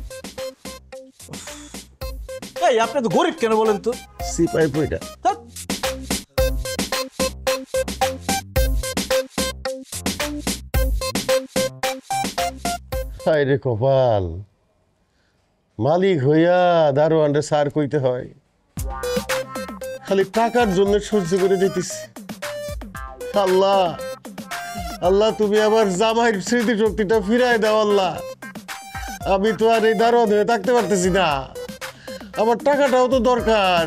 [SPEAKER 6] এই আপনি তো গরিব কেন বলেন তো?
[SPEAKER 5] সিপাই পয়টা। হায় রে কপাল, মালিক হইয়া দারোয়ানরে স্যার কইতে হয়, খালি টাকার জন্য সহ্য করে দিতেছি। আল্লাহ আল্লাহ, তুমি আমার জামাইয়ের স্মৃতি শক্তিটা ফিরাই দাও আল্লাহ। আমি তো আর এই দারোয়ান হয়ে থাকতে পারতেছি না, আমার টাকাটাও তো দরকার।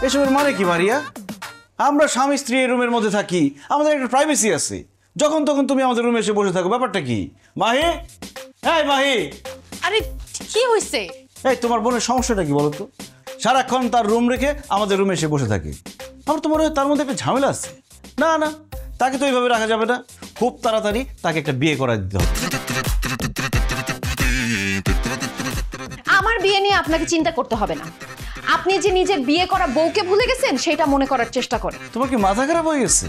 [SPEAKER 6] এসবের মানে কি মারিয়া? আমরা স্বামী স্ত্রী এই রুমের মধ্যে থাকি, আমাদের একটা প্রাইভেসি আছে। যখন তখন তুমি আমাদের রুমে এসে বসে থাকো, ব্যাপারটা কি? মাহি, হ্যাঁ মাহি।
[SPEAKER 8] আরে কি হয়েছে?
[SPEAKER 6] এই তোমার বোনের সমস্যাটা কি বলো তো? সারাক্ষণ তার রুম রেখে আমাদের রুমে এসে বসে থাকে। আমার তো মনে হয় তার মধ্যে একটা ঝামেলা আছে। না না, তাকে তো এইভাবে রাখা যাবে না, খুব তাড়াতাড়ি তাকে একটা বিয়ে করা দিতে হবে।
[SPEAKER 2] আমার বিয়ে নিয়ে আপনাকে চিন্তা করতে হবে না। আপনি যে নিজের বিয়ে করা বউকে ভুলে গেছেন সেটা মনে করার চেষ্টা করেন।
[SPEAKER 6] তোমার কি মাথা খারাপ হয়ে গেছে?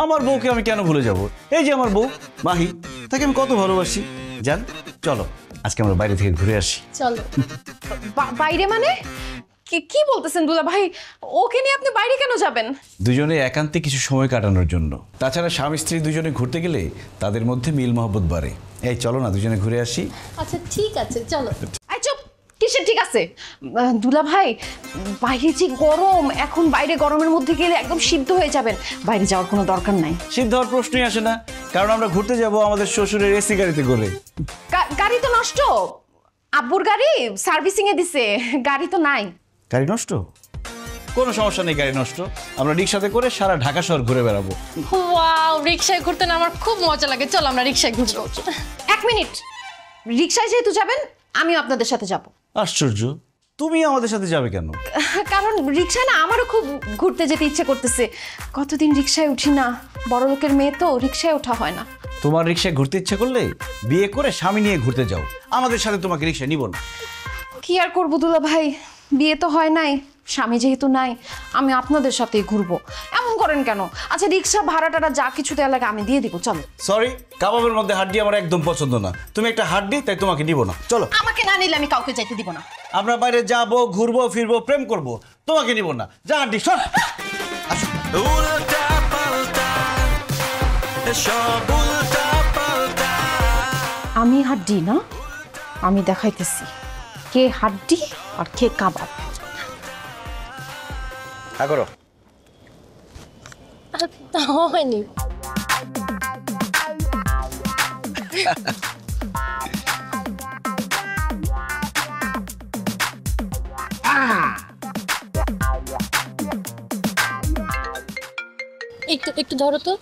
[SPEAKER 6] আমার বউকে আমি কেন ভুলে যাব? এই যে আমার বউ মাহি, তাকে আমি কত ভালোবাসি। জান, চলো আজকে আমরা বাইরে থেকে ঘুরে আসি।
[SPEAKER 8] চলো।
[SPEAKER 2] বাইরে মানে কি বলতেছেন দুলা ভাই? ওকে নিয়ে আপনি বাইরে কেন যাবেন?
[SPEAKER 6] দুজনে একান্তে কিছু সময় কাটানোর জন্য। তাছাড়া স্বামী স্ত্রী দুজনে ঘুরতে গেলে তাদের মধ্যে মিল মহব্বত বাড়ে। এই চলো না দুজনে ঘুরে আসি।
[SPEAKER 8] আচ্ছা ঠিক আছে, চলো।
[SPEAKER 2] আই চুপ, কিসের ঠিক আছে? দুলা ভাই, বাইরে যে গরম, এখন বাইরে গরমের মধ্যে গেলে একদম সিদ্ধ হয়ে যাবেন। বাইরে যাওয়ার কোনো দরকার নাই।
[SPEAKER 6] সিদ্ধ হওয়ার প্রশ্নই আসে না, কারণ আমরা ঘুরতে যাব আমাদের শ্বশুরের এসি গাড়িতে করে।
[SPEAKER 2] গাড়ি তো নষ্ট, আব্বুর গাড়ি সার্ভিসিং এ দিছে, গাড়ি তো নাই।
[SPEAKER 6] গাড়ি নষ্ট? কোনো সমস্যা নেই, গাড়ি নষ্ট আমরা রিক্সাতে করে সারা ঢাকা শহর ঘুরে বেড়াবো।
[SPEAKER 8] ওয়াও, রিকশায় ঘুরতে না আমার খুব মজা লাগে। চলো আমরা রিকশায় ঘুরবো।
[SPEAKER 2] 1 মিনিট, রিকশায় যেহেতু যাবেন আমিও আপনাদের সাথে যাব।
[SPEAKER 6] আশ্চর্য, তুমি আমাদের সাথে যাবে কেন?
[SPEAKER 2] কারণ রিক্সায় না আমারও খুব ঘুরতে যেতে ইচ্ছে করতেছে। কতদিন রিক্সায় উঠি না, বড় লোকের মেয়ে তো, রিক্সায় ওঠা হয় না।
[SPEAKER 6] তোমার রিক্সায় ঘুরতে ইচ্ছে করলে বিয়ে করে স্বামী নিয়ে ঘুরতে যাও, আমাদের সাথে তোমাকে রিক্সায় নিব না।
[SPEAKER 2] কি আর করবো দুলা ভাই, বিয়ে তো হয় নাই, স্বামী যেহেতু নাই, আমি আপনাদের সাথেই ঘুরবো। এমন করেন কেন? আচ্ছা রিক্সা ভাড়াটা যা কিছু দেওয়া লাগে আমি দিয়ে দিব, চলো।
[SPEAKER 6] সরি, কাবাবের মধ্যে হাড্ডি আমার একদম পছন্দ না। তুমি একটা হাড্ডি, তাই তোমাকে নিব না, চলো।
[SPEAKER 2] আমাকে না নিলে আমি কাউকে যাইতে দিব না।
[SPEAKER 6] আমরা বাইরে যাবো, ঘুরবো ফিরবো, প্রেম করব, তোমাকে নিব না। যা হাড্ডি, সর।
[SPEAKER 4] উল্টা পাল্টা সব উল্টা পাল্টা।
[SPEAKER 2] আমি হাড্ডি না, আমি দেখাইতেছি কে হাড্ডি আর কে কাবাব।
[SPEAKER 6] হ্যাঁ করো।
[SPEAKER 8] তা হয়নি। একটু একটু ধরো তো।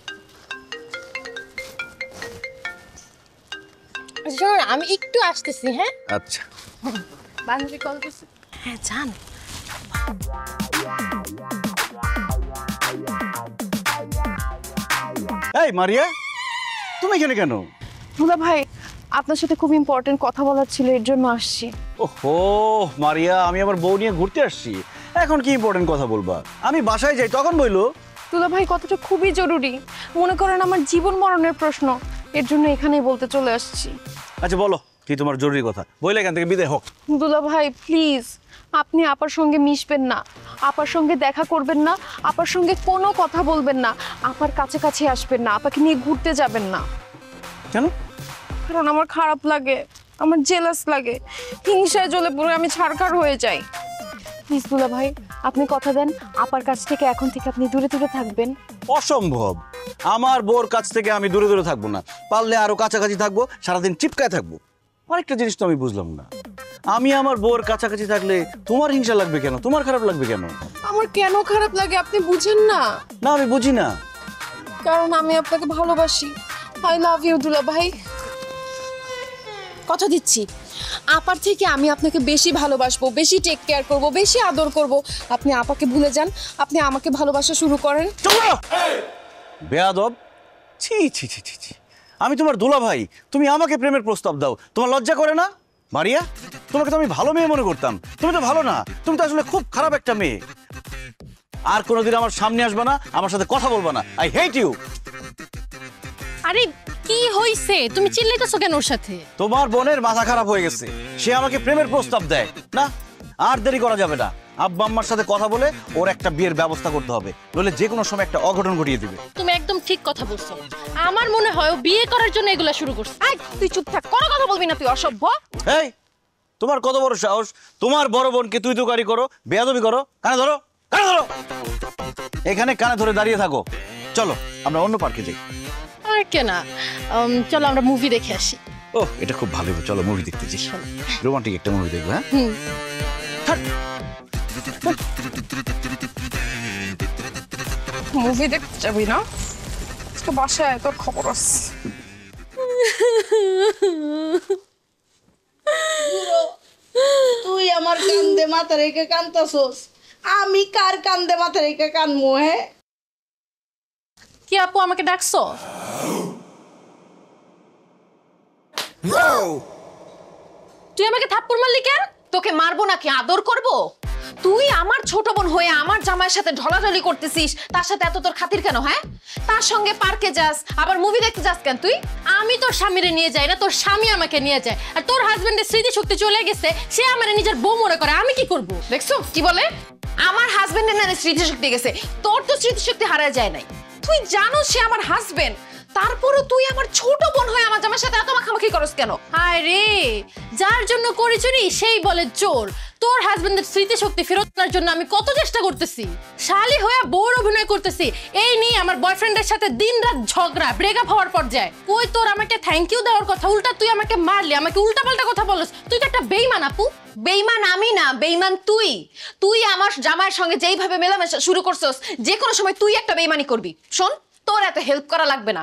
[SPEAKER 8] শোনো না, আমি একটু আসতেছি। হ্যাঁ
[SPEAKER 6] আচ্ছা,
[SPEAKER 8] বান্ধবী কল করছে। হ্যাঁ জান।
[SPEAKER 6] এই মারিয়া, তুমি এখানে কেন?
[SPEAKER 2] দুলা ভাই আপনার সাথে খুব ইম্পর্টেন্ট কথা বলার ছিল, এর জন্য আসছি।
[SPEAKER 6] ওহো মারিয়া, আমি আমার বউ নিয়ে ঘুরতে আসছি, এখন কি ইম্পর্টেন্ট কথা বলবা? আমি বাসায় যাই তখন বইলো।
[SPEAKER 2] দুলা ভাই কথাটা খুবই জরুরি, মনে করেন আমার জীবন মরণের প্রশ্ন, এর জন্য এখানেই বলতে চলে আসছি।
[SPEAKER 6] আচ্ছা বলো, কি তোমার জরুরি কথা? বইলে এখান থেকে বিদায় হোক।
[SPEAKER 2] দুলা ভাই প্লিজ, আপনি আপার সঙ্গে মিশবেন না, আপার সঙ্গে দেখা করবেন না, আপার সঙ্গে কোনো কথা বলবেন না, আপার কাছাকাছি আসবেন না, আপাকে নিয়ে ঘুরতে যাবেন না।
[SPEAKER 6] কেন?
[SPEAKER 2] কারণ আমার খারাপ লাগে, আমার জেলাস লাগে, হিংসায় জ্বলে পুরো আমি ছাড়খাড় হয়ে যাই। প্লিজ দুলা ভাই আপনি কথা দেন, আপার কাছ থেকে এখন থেকে আপনি দূরে দূরে থাকবেন।
[SPEAKER 6] অসম্ভব, আমার বউর কাছ থেকে আমি দূরে দূরে থাকবো না, পারলে আরো কাছাকাছি থাকবো, সারাদিন চিপকায় থাকবো। আরেকটা জিনিস তো আমি বুঝলাম না, আমি আমার বউর কাছাকাছি থাকলে তোমার হিংসা লাগবে কেন, তোমার খারাপ লাগবে কেন?
[SPEAKER 2] আমার কেন খারাপ লাগে আপনি বুঝেন না?
[SPEAKER 6] না আমি বুঝি না।
[SPEAKER 2] কারণ আমি আপনাকে ভালোবাসি। আই লাভ ইউ দুলা ভাই, কথা দিচ্ছি আপার থেকে আমি আপনাকে বেশি ভালোবাসবো, বেশি টেক কেয়ার করব, বেশি আদর করব। আপনি আপাকে ভুলে যান, আপনি আমাকে ভালোবাসা শুরু করেন।
[SPEAKER 6] বেয়াদব, ছি ছি ছি ছি ছি, আমি তোমার দুলা ভাই, তুমি আমাকে প্রেমের প্রস্তাব দাও, তোমার লজ্জা করে না? মারিয়া, তোমাকে তো আমি ভালো মেয়ে মনে করতাম, তুমি তো ভালো না, তুমি তো আসলে খুব খারাপ একটা মেয়ে। আর কোনোদিন আমার সামনে আসবে না, আমার সাথে কথা বলবা না। I hate you.
[SPEAKER 8] আরে কি হইছে, তুমি চিল্লাইতেছো কেন ওর সাথে?
[SPEAKER 6] তোমার বোনের মাথা খারাপ হয়ে গেছে, সে আমাকে প্রেমের প্রস্তাব দেয় না। আর দেরি করা যাবে না, আব্বা আম্মার সাথে কথা বলে ওর একটা বিয়ের ব্যবস্থা করতে হবে, নইলে যে কোনো সময় একটা অঘটন ঘটিয়ে দিবে।
[SPEAKER 8] তুমি একদম ঠিক কথা বলছো, আমার মনে হয় ও বিয়ে করার জন্য এগুলা শুরু করছে।
[SPEAKER 2] এই তুই চুপ থাক, কোনো কথা বলবি না, তুই অসভ্য।
[SPEAKER 6] এই তোমার কত বড় সাহস, তোমার বড় বোনকে তুই তুকারি করো, বেয়াদবি করো। কানে ধরো, কানে ধরো, এখানে কানে ধরে দাঁড়িয়ে থাকো। চলো আমরা অন্য পার্কে যাই।
[SPEAKER 8] আর কেনা, চলো আমরা মুভি দেখে আসি।
[SPEAKER 6] ও এটা খুব ভালো, চলো মুভি দেখতে যাই, রোমান্টিক একটা মুভি দেখবো। হ্যাঁ
[SPEAKER 2] মুভি দেখতে যাবি না? আজকে বাসায় তোর খবর আছে।
[SPEAKER 7] তুই আমার কান্দে মাথা রেখে কান্দতাছস, আমি কার কান্দে মাথা রেখে কানমু? হ্যাঁ
[SPEAKER 8] কি আপু আমাকে ডাকছো? তুই আমাকে থাপ্পড় মারলি কেন?
[SPEAKER 2] তোকে মারবো নাকি আদর করব? তুই আমার ছোট বোন হয়ে আমার জামাইয়ের সাথে ঢলাঢলি করতেছিস, তার সাথে এত তোর খাতির কেন? হ্যাঁ তার সঙ্গে পার্কে যাস, আবার মুভি দেখতে যাস কেন তুই?
[SPEAKER 8] আমি তোর স্বামীরে নিয়ে যাই না, তোর স্বামী আমাকে নিয়ে যায়। আর তোর হাজবেন্ডের স্মৃতিশক্তি চলে গেছে, সে আমার নিজের বউ মনে করে, আমি কি করব?
[SPEAKER 2] দেখছো কি বলে? আমার হাজবেন্ডের না স্মৃতিশক্তি গেছে, তোর তো স্মৃতিশক্তি হারায় যায় নাই। তুই জানো সে আমার হাজবেন্ড, তারপরও তুই আমার ছোট বোন হয়ে আমার জামাইয়ের সাথে এত মাখামাখি করস কেন?
[SPEAKER 8] হায় রে, যার জন্য করি চুরি সেই বলে চোর। তোর হাজবেন্ডের স্মৃতিশক্তি ফেরত আনার জন্য আমি কত চেষ্টা করতেছি, শালি হয়ে বউর অভিনয় করতেছি, এই নিয়ে আমার বয়ফ্রেন্ডের সাথে দিনরাত ঝগড়া, ব্রেকআপ হওয়ার পর্যায়ে। কই তোর আমাকে থ্যাংক ইউ দেওয়ার কথা, উল্টা তুই আমাকে মারলি, আমাকে উল্টাপাল্টা কথা বলস। তুই তো একটা বেইমান আপু।
[SPEAKER 2] বেইমান আমি না, বেইমান তুই। তুই আমার জামাইয়ের সঙ্গে যেইভাবে মেলামেশা শুরু করছস, যে কোনো সময় তুই একটা বেইমানি করবি। শোন, তোর এত হেল্প করা লাগবে না,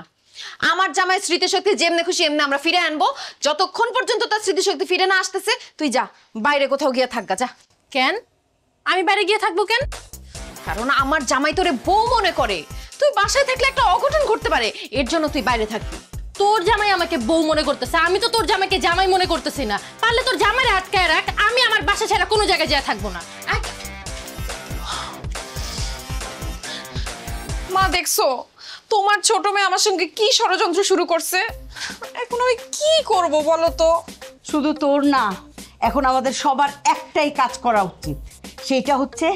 [SPEAKER 2] আমার জামাই স্মৃতিশক্তি যেমনে খুশি এমনি আমরা ফিরে আনবো, যতক্ষণ পর্যন্ত তার স্মৃতিশক্তি ফিরে না আসতেছে তুই যা বাইরে কোথাও গিয়ে থাকগা যা।
[SPEAKER 8] কেন আমি বাইরে গিয়ে থাকবো কেন?
[SPEAKER 2] কারণ আমার জামাই তোরে বউ মনে করে, তুই বাসায় থাকলে একটা অঘটন ঘটতে পারে, এর জন্য তুই বাইরে থাকবি।
[SPEAKER 8] তোর জামাই আমাকে বউ মনে করতেছে, আমি তো তোর জামাইকে জামাই মনে করতেছি না। পারলে তোর জামাইরে আটকায় রাখ, আমি আমার বাসা ছাড়া কোনো জায়গায় যেয়ে থাকবো না।
[SPEAKER 2] মা দেখছো তোমার ছোট মেয়ে আমার সঙ্গে কি ষড়যন্ত্র শুরু করছে, এখন আমি কি করব বলো তো?
[SPEAKER 7] শুধু তোর না, এখন আমাদের সবার একটাই কাজ করা উচিত, সেটা হচ্ছে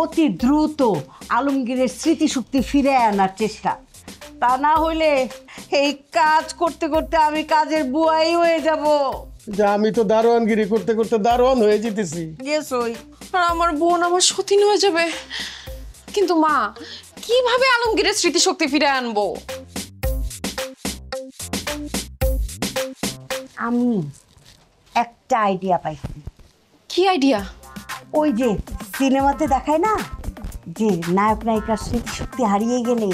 [SPEAKER 7] অতি দ্রুত আলমগীরের স্মৃতিশক্তি ফিরে আনার চেষ্টা। তা না হইলে এই কাজ করতে করতে আমি কাজের বুয়াই হয়ে যাব।
[SPEAKER 5] যে আমি তো দারোয়ানগিরি করতে করতে দারোয়ান হয়ে যেতেছি।
[SPEAKER 2] আর আমার বোন আমার সতীন হয়ে যাবে। কিন্তু মা, কিভাবে আলমগীরের স্মৃতিশক্তি ফিরে আনবো?
[SPEAKER 7] আমি একটা আইডিয়া পাইছি।
[SPEAKER 2] কি আইডিয়া?
[SPEAKER 7] ওই যে সিনেমাতে দেখায় না যে নায়ক নায়িকার স্মৃতিশক্তি হারিয়ে গেলে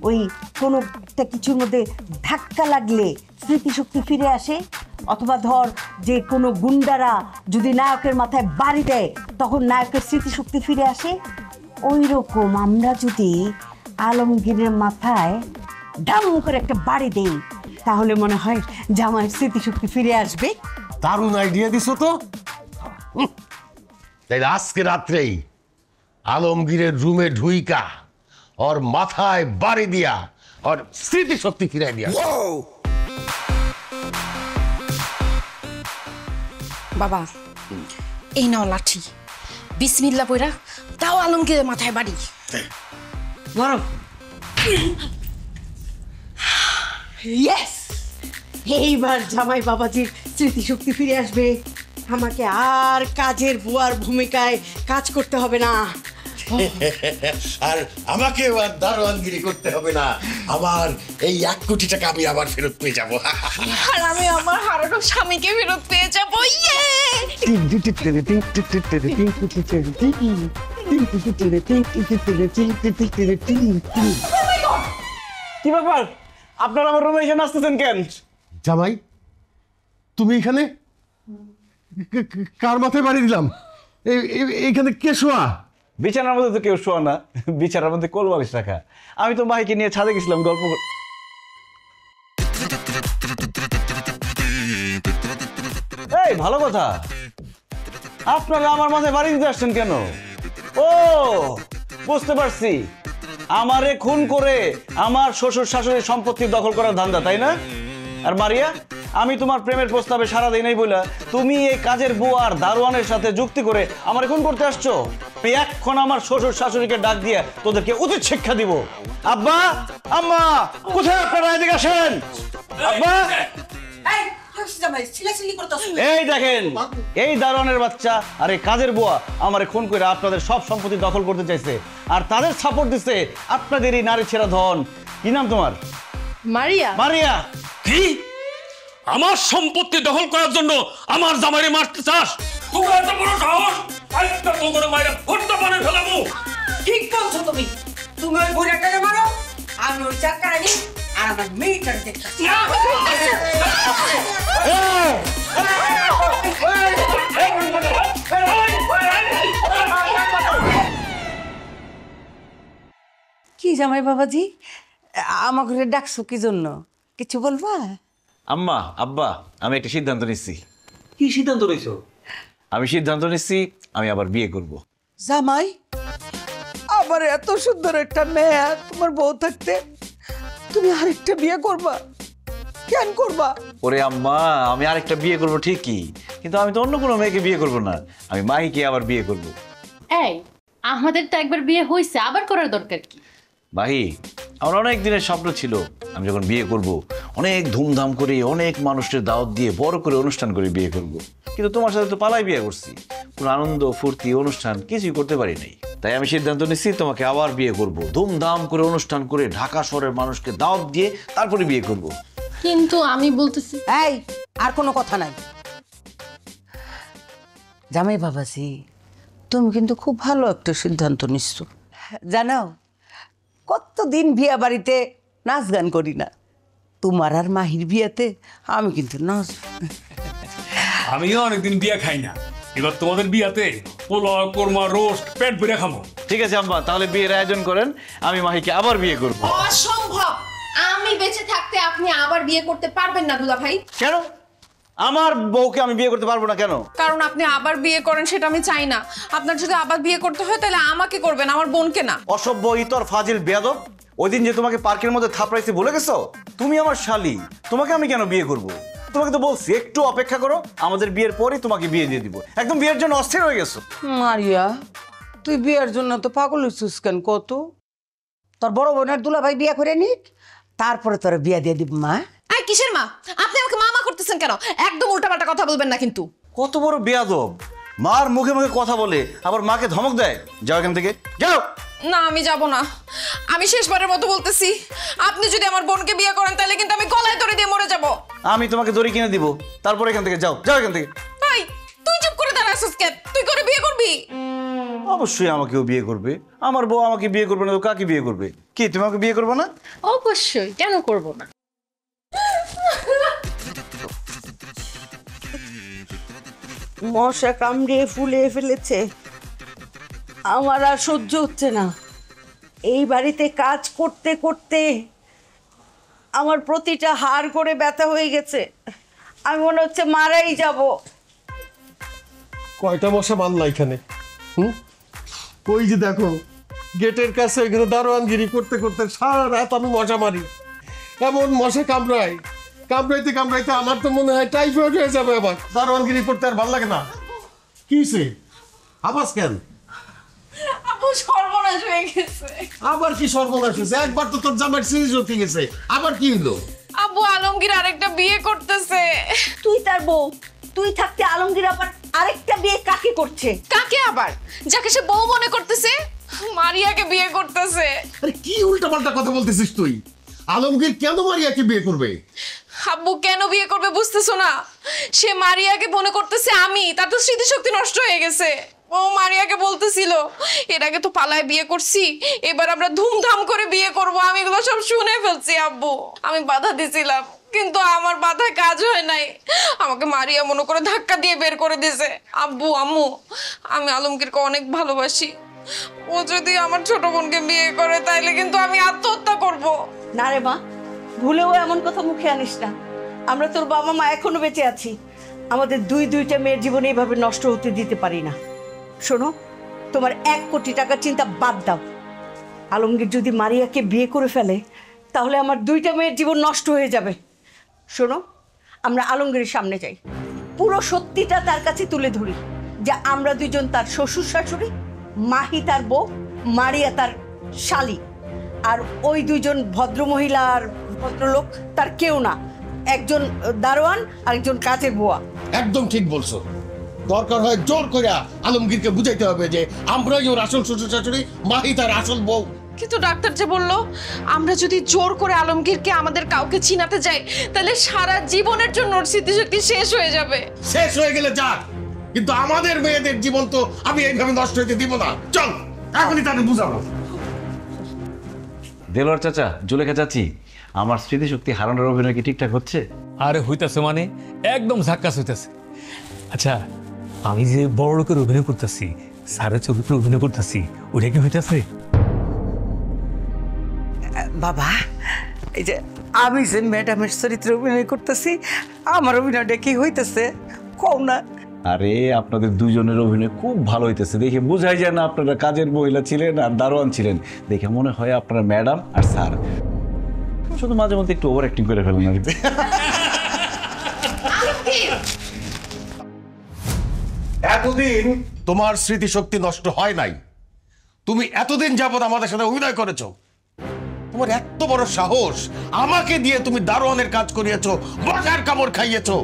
[SPEAKER 7] ওই কোনো একটা কিছুর মধ্যে ধাক্কা লাগলে স্মৃতিশক্তি ফিরে আসে, অথবা ধর যে কোনো গুন্ডারা যদি নায়কের মাথায় বাড়ি দেয় তখন নায়কের স্মৃতিশক্তি ফিরে আসে, ওই রকম আমরা যদি আলমগীরের মাথায় ডাম করে একটা বাড়ি দেই তাহলে মনে হয় জামাইয়ের স্মৃতিশক্তি ফিরে আসবে।
[SPEAKER 5] দারুণ আইডিয়া দিছো তো। তাই আজকে রাত্রেই আলমগীরের রুমে ঢুইকা ওর মাথায় বাড়ি দিয়া ওর স্মৃতিশক্তি ফিরাই দিয়া।
[SPEAKER 2] বাবা এই নাও লাঠি, বিসমিল্লাহ পয়রা তাও আলমগীরের মাথায় বাড়ি।
[SPEAKER 7] ইয়েস, এইবার জামাই বাবাজির স্মৃতিশক্তি ফিরে আসবে, আমাকে আর কাজের বুয়ার ভূমিকায় কাজ করতে হবে না।
[SPEAKER 5] আর আমাকে আর দারোয়ানগিরি করতে হবে না, আমার এই 1 কোটি টাকা আমি আবার ফেরত পেয়ে যাবো।
[SPEAKER 2] আর আমি আমার হারানো স্বামীকে ফেরত পেয়ে যাবো।
[SPEAKER 3] কি ব্যাপার, আপনারা আমার রুমে এসে নাচতেছেন কেন?
[SPEAKER 5] জামাই তুমি এখানে? কার মাথায় বাড়ি দিলাম? এইখানে কে শোয়া?
[SPEAKER 6] বিছানার মধ্যে তো কেউ শোয়া না, বিছানার মধ্যে কোল বালিশ রাখা। আমি তো মাইকে নিয়ে ছাদে গেছিলাম গল্প। এই ভালো কথা, আপনারা আমার মাথায় বাড়ি দিতে আসছেন কেন? ও বুঝতে পারছি, আমারে খুন করে আমার শ্বশুর শাশুড়ির সম্পত্তি দখল করার ধান্দা, তাই না? আর মারিয়া, আমি তোমার প্রেমের প্রস্তাবে সাড়া দেই নাই বইলা তুমি এই কাজের বুয়ার দারোয়ানের সাথে যুক্তি করে আমার খুন করতে আসছো। আমি এখন আমার শ্বশুর শাশুড়িকে ডাক দিয়ে তোদেরকে উচিত শিক্ষা দিব। আব্বা, আম্মা, কোথায় আপনারা? এদিকে আসেন। আব্বা, এই দেখেন, এই দারোয়ানের বাচ্চা আর এই কাজের বুয়া আমারে খুন করে আপনাদের সব সম্পত্তি দখল করতে চাইছে, আর তাদের সাপোর্ট দিচ্ছে আপনাদের এই নারী ছেড়া ধন। কি নাম তোমার?
[SPEAKER 8] মারিয়া।
[SPEAKER 6] মারিয়া।
[SPEAKER 9] কি আমার সম্পত্তি দখল করার জন্য আমার জামাইরে মারতে চাস? তুই এত বড় সাহস! আজকে তো করে মাইরা ফটটা বানে ফেলাবো।
[SPEAKER 10] ঠিক বলছো তুমি। তুমি ওই বুড়াটাকে মারো, আমি ওই চাকরা নিই আর আমার মেয়েটাকে দেখতেছি। কি জামাই বাবাজি, আমাকে ডাকছো কি জন্য? কিছু বলবা?
[SPEAKER 6] আম্মা, আব্বা, আমি একটা সিদ্ধান্ত নিচ্ছি।
[SPEAKER 3] কি সিদ্ধান্ত নিয়েছো?
[SPEAKER 6] আমি সিদ্ধান্ত নিচ্ছি আমি আবার বিয়ে করব।
[SPEAKER 10] জামাই, আবার এত সুন্দর একটা মেয়ে তোমার বউ থাকতে তুমি আরেকটা বিয়ে করবা? কেন করবা?
[SPEAKER 6] ওরে আম্মা, আমি আরেকটা বিয়ে করব ঠিকই, কিন্তু আমি তো অন্য কোনো মেয়েকে বিয়ে করব না, আমি মাহিকে আবার বিয়ে করব।
[SPEAKER 8] এই আমাদের তো একবার বিয়ে হয়েছে, আবার করার দরকার কি?
[SPEAKER 6] মাহি, আমার অনেক দিনের স্বপ্ন ছিল আমি যখন বিয়ে করব অনেক ধুমধাম করে অনেক মানুষের দাওয়াত দিয়ে বড় করে অনুষ্ঠান করে বিয়ে করব, কিন্তু তোমার সাথে তো পালাই বিয়ে করছি, কোনো আনন্দ ফুর্তি অনুষ্ঠান কিছুই করতে পারি নাই। তাই আমি সিদ্ধান্ত নিচ্ছি তোমাকে আবার বিয়ে করব, ধুমধাম করে অনুষ্ঠান করে ঢাকা শহরের মানুষকে দাওয়াত দিয়ে তারপরে বিয়ে করব।
[SPEAKER 8] কিন্তু আমি বলতেছি,
[SPEAKER 10] এই আর কোনো কথা নাই। জামাই বাবাজি, তুমি কিন্তু খুব ভালো একটা সিদ্ধান্ত নিচ্ছো। জানো, কতদিন বিয়ে বাড়িতে নাচ গান করি না, তোমার আর মাহির বিয়াতে আমি কিন্তু নাচব।
[SPEAKER 9] আমিও অনেকদিন বিয়া খাই না, এবার তোমাদের বিয়াতে পোলাও কোরমা রোস্ট পেট ভরে খাবো।
[SPEAKER 6] ঠিক আছে আব্বা, তাহলে বিয়ের আয়োজন করেন, আমি মাহিকে আবার বিয়ে করব।
[SPEAKER 2] অসম্ভব, আমি বেঁচে থাকতে আপনি আবার বিয়ে করতে পারবেন না দুলা ভাই।
[SPEAKER 6] কেন? আমার বউকে আমি বিয়ে করতে পারবো না কেন?
[SPEAKER 2] কারণ আপনি আবার বিয়ে করেন সেটা আমি চাই না। আপনার যদি আবার বিয়ে করতে হয় তাহলে আমাকে করবেন, আমার বোনকে না।
[SPEAKER 6] অসভ্য ইতর ফাজিল বেয়াদব, ওই দিন যে তোমাকে পার্কের মধ্যে থাপড়াইছি ভুলে গেছো? তুমি আমার শালি, তোমাকে আমি কেন বিয়ে করব? তোমাকে তো বলছি একটু অপেক্ষা করো, আমাদের বিয়ের পরেই তোমাকে বিয়ে দিয়ে দিব। একদম বিয়ের জন্য অস্থির হয়ে গেছো।
[SPEAKER 10] মারিয়া, তুই বিয়ের জন্য তো পাগল হইছিস কেন কত? তোর বড় বোনের দুলাভাই বিয়ে করে নিক, তারপরে তোর বিয়ে দিয়ে দিব। মা
[SPEAKER 2] এই কিসের মা? আপনি আমাকে মামা করতেছেন কেন? একদম উল্টাপাল্টা কথা বলবেন না কিন্তু।
[SPEAKER 6] কত বড় বেয়াদব, মার মুখে মুখে কথা বলে আবার মাকে ধমক দেয়। যাও এখান থেকে, যাও।
[SPEAKER 2] না আমি যাব না, আমি শেষবারের মতো বলতেছি, আপনি যদি আমার বোনকে বিয়ে করেন তাহলে কিন্তু আমি গলায় দড়ি দিয়ে মরে যাব।
[SPEAKER 6] আমি তোমাকে দড়ি কিনে দিব, তারপর এখান থেকে যাও, যাও এখান থেকে।
[SPEAKER 2] ভাই তুই চুপ করে দাঁড়াছিস কেন? তুই করে বিয়ে করবি?
[SPEAKER 6] অবশ্যই আমাকেও বিয়ে করবে, আমার বউ আমাকে বিয়ে করবে না তো কাকে বিয়ে করবে? কি তুমি আমাকে বিয়ে করবে না?
[SPEAKER 8] অবশ্যই, কেন করব না?
[SPEAKER 7] মশা কামড়িয়ে ফুলে ফেলেছে, আমার আর সহ্য হচ্ছে না। এই বাড়িতে কাজ করতে করতে আমার প্রতিটা হাড় করে ব্যথা হয়ে গেছে, আমি মনে হচ্ছে মারাই যাব।
[SPEAKER 5] কয়টা মশা মানলা এখানে? ওই যে দেখো গেটের কাছে এখানে দারোয়ানগিরি করতে করতে সারা রাত আমি মশা মারি। এমন মশা কামড়ায়, কামড়াইতে কামড়াইতে আমার তো মনে হয় টাইফয়েড হয়ে যাবে। আবার দারোয়ানগিরি করতে আর ভালো লাগে না। কি হয়েছে? আবাস কেন?
[SPEAKER 2] আপু সর্বনাশ হয়ে গেছে।
[SPEAKER 5] আবার কি সর্বনাশ হয়েছে? একবার তো তোর জামার সিরিজ হতে গেছে, আবার কি হলো?
[SPEAKER 2] আব্বু আলমগীর আরেকটা বিয়ে করতেছে।
[SPEAKER 7] তুই তার বউ, তুই থাকতে আলমগীর আবার আরেকটা বিয়ে কাকে করছে?
[SPEAKER 2] কাকে আবার? যাকে সে বউ মনে করতেছে, মারিয়াকে বিয়ে করতেছে।
[SPEAKER 5] আরে কি উল্টাপাল্টা কথা বলতেছিস তুই? আলমগীর কেন মারিয়াকে বিয়ে করবে?
[SPEAKER 2] আব্বু কেন বিয়ে করবে বুঝতেছো না? সে মারিয়াকে মনে করতেছে আমি, তার তো স্মৃতিশক্তি নষ্ট হয়ে গেছে। ও মারিয়াকে বলতেছিল এর আগে তো পালায় বিয়ে করছি, এবার আমরা ধুমধাম করে বিয়ে করব। আমি এগুলো সব শুনে ফেলছি আব্বু, আমি বাধা দিছিলাম কিন্তু আমার বাধায় কাজ হয় নাই। আমাকে মারিয়া মনে করে ধাক্কা দিয়ে বের করে দিয়েছে। আব্বু আম্মু, আমি আলমগীরকে অনেক ভালোবাসি, ও যদি আমার ছোট বোনকে বিয়ে করে তাইলে কিন্তু আমি আত্মহত্যা করব।
[SPEAKER 7] না রে মা, ভুলেও এমন কথা মুখে আনিস না। আমরা তোর বাবা মা এখনো বেঁচে আছি, আমাদের দুইটা মেয়ের জীবনে এইভাবে নষ্ট হতে দিতে পারি না। শোনো, তোমার 1 কোটি টাকার চিন্তা বাদ দাও। আলমগীর যদি মারিয়াকে বিয়ে করে ফেলে তাহলে আমার 2টা মেয়ের জীবন নষ্ট হয়ে যাবে। শোনো, আমরা আলমগীরের সামনে যাই, পুরো সত্যিটা তার কাছে তুলে ধরি যে আমরা দুজন তার শ্বশুর শাশুড়ি, মাহি তার বউ, মারিয়া তার শালি, আর ওই 2জন ভদ্রমহিলা আর ভদ্রলোক তার কেউ না, একজন দারোয়ান আর একজন কাজের বুয়া।
[SPEAKER 5] একদম ঠিক বলছো। দরকার হয় জোর করে আলমগীরকে বুঝাইতে হবে যে আমরাই ওর আসল শ্বশুর শাশুড়ি, মাহি তার আসল বউ।
[SPEAKER 2] কিন্তু ডাক্তার যে বললো আমরা যদি জোর করে আলমগীরকে আমাদের কাউকে চিনাতে যাই তাহলে সারা জীবনের জন্য ওর স্মৃতিশক্তি শেষ হয়ে যাবে।
[SPEAKER 5] শেষ হয়ে গেলে যাক, কিন্তু আমাদের মেয়েদের জীবন তো আমি এইভাবে নষ্ট হতে দিব না। চল এখনই তাদের বুঝাবো।
[SPEAKER 6] দেলোয়ার চাচা, জুলেখা চাচি, আমার স্মৃতিশক্তি হারানোর অভিনয় কি ঠিকঠাক হচ্ছে?
[SPEAKER 9] আরে হইতাছে, মানে একদম ঝাক্কাস হইতাছে। আচ্ছা, আমি যে বড় লোকের অভিনয় করতেছি, স্যারের চরিত্রে অভিনয় করতেছি, ওটা কি হইতাছে?
[SPEAKER 10] বাবা, এই যে আমি যে ম্যাডামের চরিত্রে অভিনয় করতেছি, আমার অভিনয়টা কি হইতেছে কও না?
[SPEAKER 6] আরে আপনাদের দুজনের অভিনয় খুব ভালো হইতেছে, দেখে বোঝাই যায় না আপনারা কাজের মহিলা ছিলেন আর দারোয়ান ছিলেন। দেখে মনে হয় আপনারা ম্যাডাম আর স্যার। শুধু মাঝে মধ্যে একটু ওভার অ্যাক্টিং করে ফেলেন আর কি।
[SPEAKER 5] এতদিন তোমার স্মৃতিশক্তি নষ্ট হয় নাই। তুমি এতদিন যাবত আমাদের সাথে অভিনয় করেছো। তোমার এত বড় সাহস, আমাকে দিয়ে তুমি দারোয়ানের কাজ করিয়েছো, মশার কামড় খাইয়েছো।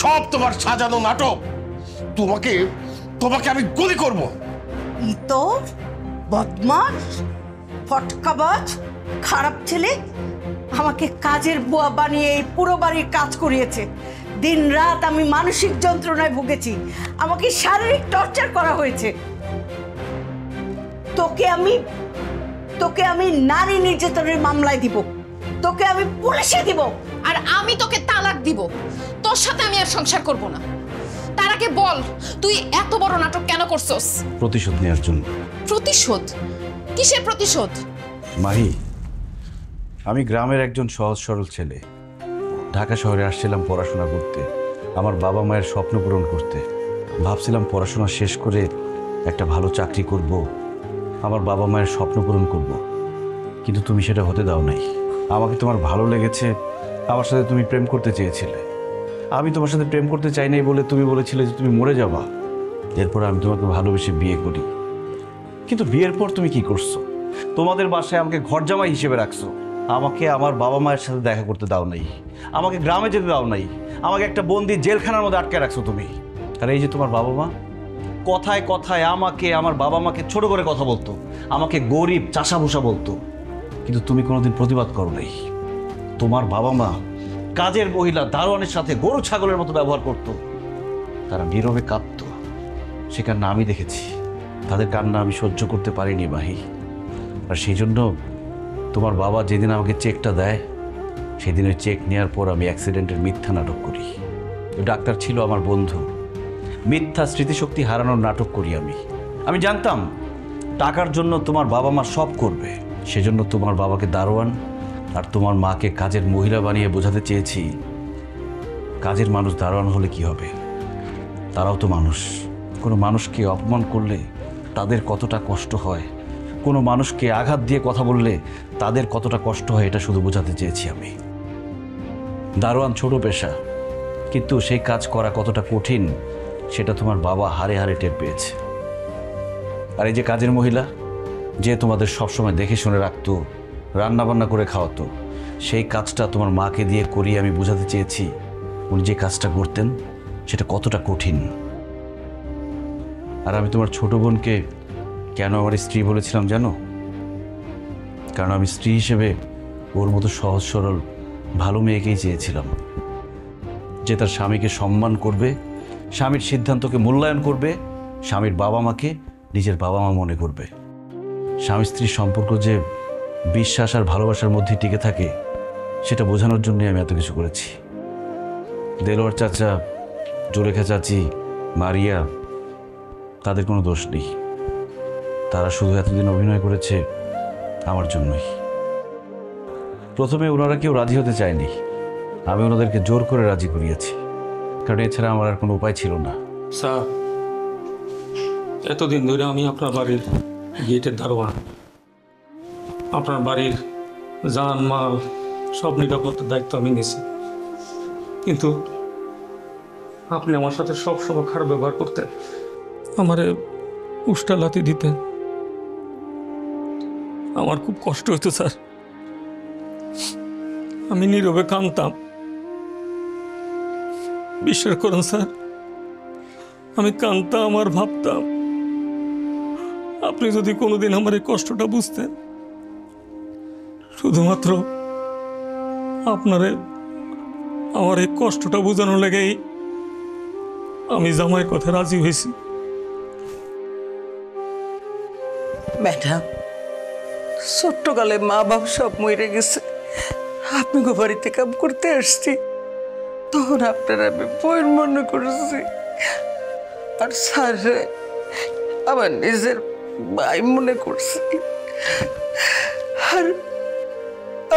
[SPEAKER 5] সব তোমার সাজানো নাটক। তোমাকে তোমাকে আমি গুলি করব।
[SPEAKER 7] ইতর, বদমাস, ফটকাবাজ, খারাপ ছেলে, আমাকে কাজের বুয়া বানিয়ে এই পুরো বাড়ির কাজ করিয়েছে। দিন রাত আমি মানসিক যন্ত্রণায় ভুগেছি, আমাকে শারীরিক টর্চার করা হয়েছে। তোকে আমি নারী নির্যাতনের মামলায় দিব, তোকে আমি পুলিশে দিব,
[SPEAKER 2] আর আমি তোকে তালাক দিব। তোর সাথে আমি আর সংসার করব না। তার আগে বল, তুই এত বড় নাটক কেন করছস?
[SPEAKER 6] প্রতিশোধ নেওয়ার জন্য।
[SPEAKER 2] প্রতিশোধ? কিসের প্রতিশোধ?
[SPEAKER 6] মাহি, আমি গ্রামের একজন সহজ সরল ছেলে। ঢাকা শহরে আসছিলাম পড়াশোনা করতে, আমার বাবা মায়ের স্বপ্ন পূরণ করতে। ভাবছিলাম পড়াশোনা শেষ করে একটা ভালো চাকরি করব, আমার বাবা মায়ের স্বপ্ন পূরণ করব। কিন্তু তুমি সেটা হতে দাও নাই। আমাকে তোমার ভালো লেগেছে, আমার সাথে তুমি প্রেম করতে চেয়েছিলে। আমি তোমার সাথে প্রেম করতে চাই নাই বলে তুমি বলেছিলে যে তুমি মরে যাবা। এরপর আমি তোমাকে ভালোবেসে বিয়ে করি। কিন্তু বিয়ের পর তুমি কি করছো? তোমাদের বাসায় আমাকে ঘর জামাই হিসেবে রাখছো। আমাকে আমার বাবা মায়ের সাথে দেখা করতে দাও নাই, আমাকে গ্রামে যেতে দাও নাই, আমাকে একটা বন্দি জেলখানার মধ্যে আটকে রাখছো তুমি। আর এই যে তোমার বাবা মা, কথায় কথায় আমাকে, আমার বাবা মাকে ছোট করে কথা বলতো, আমাকে গরিব চাষাভুষা বলতো। কিন্তু তুমি কোনোদিন প্রতিবাদ করো নাই। তোমার বাবা মা কাজের মহিলা দারোয়ানের সাথে গরু ছাগলের মতো ব্যবহার করত। তারা নীরবে কাঁদত, সে কান্না আমি দেখেছি। তাদের কান্না আমি সহ্য করতে পারিনি মাহি। আর সেই জন্য তোমার বাবা যেদিন আমাকে চেকটা দেয়, সেদিন ওই চেক নেওয়ার পর আমি অ্যাক্সিডেন্টের মিথ্যা নাটক করি। ওই ডাক্তার ছিল আমার বন্ধু। মিথ্যা স্মৃতিশক্তি হারানোর নাটক করি আমি জানতাম টাকার জন্য তোমার বাবা মা সব করবে। সেজন্য তোমার বাবাকে দারোয়ান আর তোমার মাকে কাজের মহিলা বানিয়ে বোঝাতে চেয়েছি, কাজের মানুষ দারোয়ান হলে কি হবে, তারাও তো মানুষ। কোনো মানুষকে অপমান করলে তাদের কতটা কষ্ট হয়, কোনো মানুষকে আঘাত দিয়ে কথা বললে তাদের কতটা কষ্ট হয়, এটা শুধু বোঝাতে চেয়েছি আমি। দারোয়ান ছোট পেশা, কিন্তু সেই কাজ করা কতটা কঠিন সেটা তোমার বাবা হারে হারে টের পেয়েছে। আর এই যে কাজের মহিলা, যে তোমাদের সবসময় দেখে শুনে রাখতো, রান্নাবান্না করে খাওয়াতো, সেই কাজটা তোমার মাকে দিয়ে করিয়ে আমি বোঝাতে চেয়েছি উনি যে কাজটা করতেন সেটা কতটা কঠিন। আর আমি তোমার ছোট বোনকে কেন আমার স্ত্রী বলেছিলাম জানো? কারণ আমি স্ত্রী হিসেবে ওর মতো সহজ সরল ভালো মেয়েকেই চেয়েছিলাম, যে তার স্বামীকে সম্মান করবে, স্বামীর সিদ্ধান্তকে মূল্যায়ন করবে, স্বামীর বাবা মাকে নিজের বাবা মা মনে করবে। স্বামী স্ত্রীর সম্পর্ক যে বিশ্বাস আর ভালোবাসার মধ্যে টিকে থাকে, সেটা বোঝানোর জন্যই আমি এত কিছু করেছি। দেলোয়ার চাচা, জুলেখা চাচি, মারিয়া, তাদের কোনো দোষ নেই। তারা শুধু এতদিন অভিনয় করেছে আমার জন্যই। প্রথমে ওনারা কেউ রাজি হতে চায়নি, আমি ওনাদেরকে জোর করে রাজি করিয়েছি, কারণ এছাড়া আমার আর কোনো উপায় ছিল না।
[SPEAKER 9] স্যার, এতদিন ধরে আমি আপনার বাড়ির গেটের দারোয়ান, আপনার বাড়ির জান মাল সব নিরাপত্তার দায়িত্ব আমি নিয়েছি, কিন্তু আপনি আমার সাথে সবসময় খারাপ ব্যবহার করতেন, আমারে উষ্টা লাথি দিতেন। আমার খুব কষ্ট হতো স্যার, আমি নীরবে কাঁদতাম। বিশ্বাস করুন স্যার, আমি কাঁদতাম আর ভাবতাম আপনি যদি কোনোদিন আমার এই কষ্টটা বুঝতেন, শুধুমাত্র আপনারে আমার এই কষ্টটা বোঝানোর লেগেই আমি জামাইয়ের কথা রাজি হয়েছি।
[SPEAKER 7] ম্যাডাম, ছোট্টকালে মা বাপ সব মরে গেছে, আপনি গো বাড়িতে কাম করতে আসছি, তখন আপনারা আমি বইয়ের মনে করেছি। আর স্যার আমার নিজের ভাই মনে করছি। আর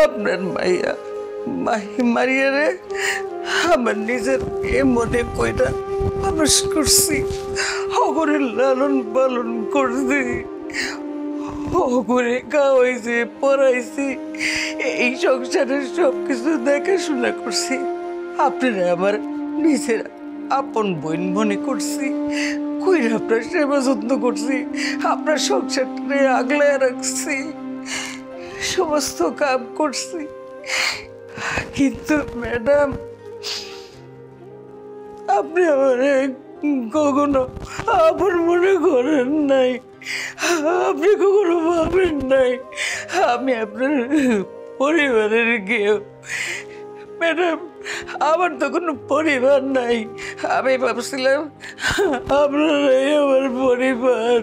[SPEAKER 7] আপনার মাইয়া মারিয়ারে আমার নিজের এ মনে কইরা মানুষ করছি, অগরে লালন পালন করছি, অগরে খাওয়াইছি, পড়াইছি, এই সংসারের সব কিছু দেখাশোনা করছি। আপনারা আমার নিজের আপন বোন মনে করছি, কইরা আপনার সেবা যত্ন করছি, আপনার সংসারটারে আগলায় রাখছি, সমস্ত কাম করছি। কিন্তু ম্যাডাম, আপনি আমার কখনো আপন মনে করেন নাই, আপনি কখনো ভাবেন নাই আমি আপনার পরিবারের কেউ। ম্যাডাম, আমার তো কোনো পরিবার নাই, আমি ভাবছিলাম আপনারাই আমার পরিবার।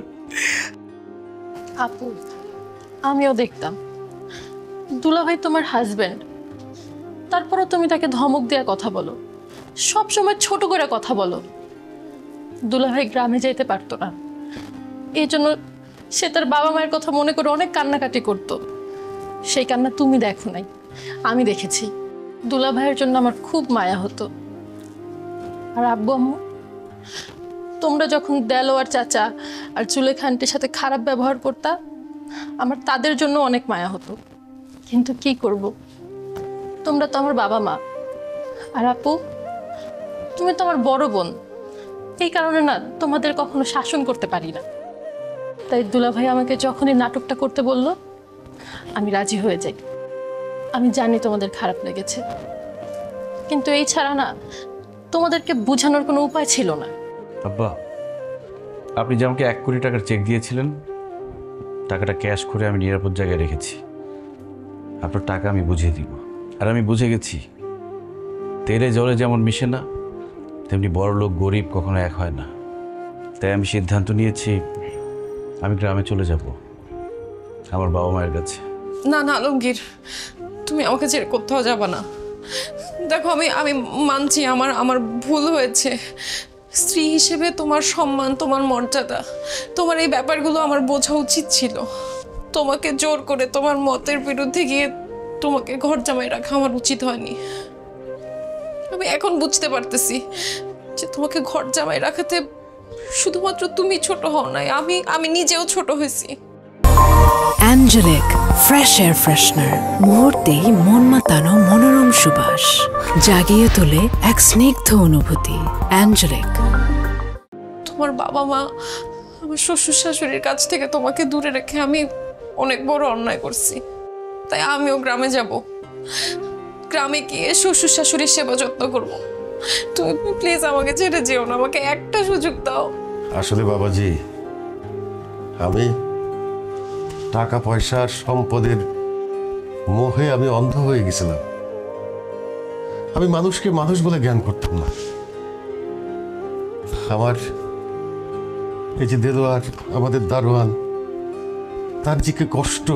[SPEAKER 8] আপু, আমিও দেখতাম দুলাভাই তোমার হাজবেন্ড, তারপরও তুমি তাকে ধমক দেওয়া কথা বলো, সব সময় ছোট করে কথা বলো। দুলাভাই গ্রামে যাইতে পারতো না, এই জন্য সে তার বাবা মায়ের কথা মনে করে অনেক কান্নাকাটি করতো। সেই কান্না তুমি দেখো নাই, আমি দেখেছি। দুলাভাইয়ের জন্য আমার খুব মায়া হতো। আর আব্বু আম্মু, তোমরা যখন দেলোয়ার চাচা আর জুলেখা আন্টির সাথে খারাপ ব্যবহার করতা, আমার তাদের জন্য অনেক মায়া হতো। কিন্তু কি করব, তোমরা তো আমার বাবা মা। আর আপু, তুমি তো আমার বড় বোন, এই কারণে না তোমাদের কখনো শাসন করতে পারি না। তাই দুলাভাই আমাকে যখনই নাটকটা করতে বলল, আমি রাজি হয়ে যাই। আমি জানি তোমাদের খারাপ লেগেছে, কিন্তু এই ছাড়া না তোমাদেরকে বোঝানোর কোনো উপায় ছিল না।
[SPEAKER 6] আব্বা, আপনি যে আমাকে 1 কোটি টাকার চেক দিয়েছিলেন, টাকাটা ক্যাশ করে আমি নিরাপদ জায়গায় রেখেছি। আপনার টাকা আমি বুঝিয়ে দিব। আর আমি বুঝে গেছি, তেলে জলে যেমন মিশে না, তেমনি বড় লোক গরিব কখনো এক হয় না। তাই আমি সিদ্ধান্ত নিয়েছি, আমি গ্রামে চলে যাব আমার বাবা মায়ের কাছে।
[SPEAKER 2] না না আলমগীর, তুমি আমাকে ছেড়ে কোথাও যাবা না। দেখো, আমি মানছি আমার ভুল হয়েছে। স্ত্রী হিসেবে তোমার সম্মান, তোমার মর্যাদা, তোমার এই ব্যাপারগুলো আমার বোঝা উচিত ছিল। তোমাকে জোর করে তোমার মতের বিরুদ্ধে গিয়ে তোমাকে ঘর জামাই রাখা আমার উচিত হয়নি। আমি এখন বুঝতে পারতেছি যে তোমাকে ঘর জামাই রাখাতে শুধুমাত্র তুমি ছোট হও নাই, আমি নিজেও ছোট হয়েছি।
[SPEAKER 1] অ্যাঞ্জেলিক ফ্রেশ এয়ার ফ্রেশনার, মুহূর্তেই মন মাতানো মনোরম সুবাস, জাগিয়ে তোলে এক স্নিগ্ধ অনুভূতি। অ্যাঞ্জেলিক।
[SPEAKER 2] তোমার বাবা মা, আমার শ্বশুর শাশুড়ির কাছ থেকে তোমাকে দূরে রেখে আমি অনেক বড় অন্যায় করছি। তাই আমিও গ্রামে যাব, গ্রামে গিয়ে শ্বশুর শাশুড়ির সেবা যত্ন করব। তুমি প্লিজ আমাকে ছেড়ে যেও না, আমাকে একটা সুযোগ দাও।
[SPEAKER 5] আসলে বাবাজি, আমি টাকা পয়সার সম্পদের মোহে আমি অন্ধ হয়ে গেছিলাম। আমি মানুষকে মানুষ বলে জ্ঞান করতাম না। আমার এই যে দেলোয়ার, আমাদের দারোয়ান, তার যে কি কষ্ট,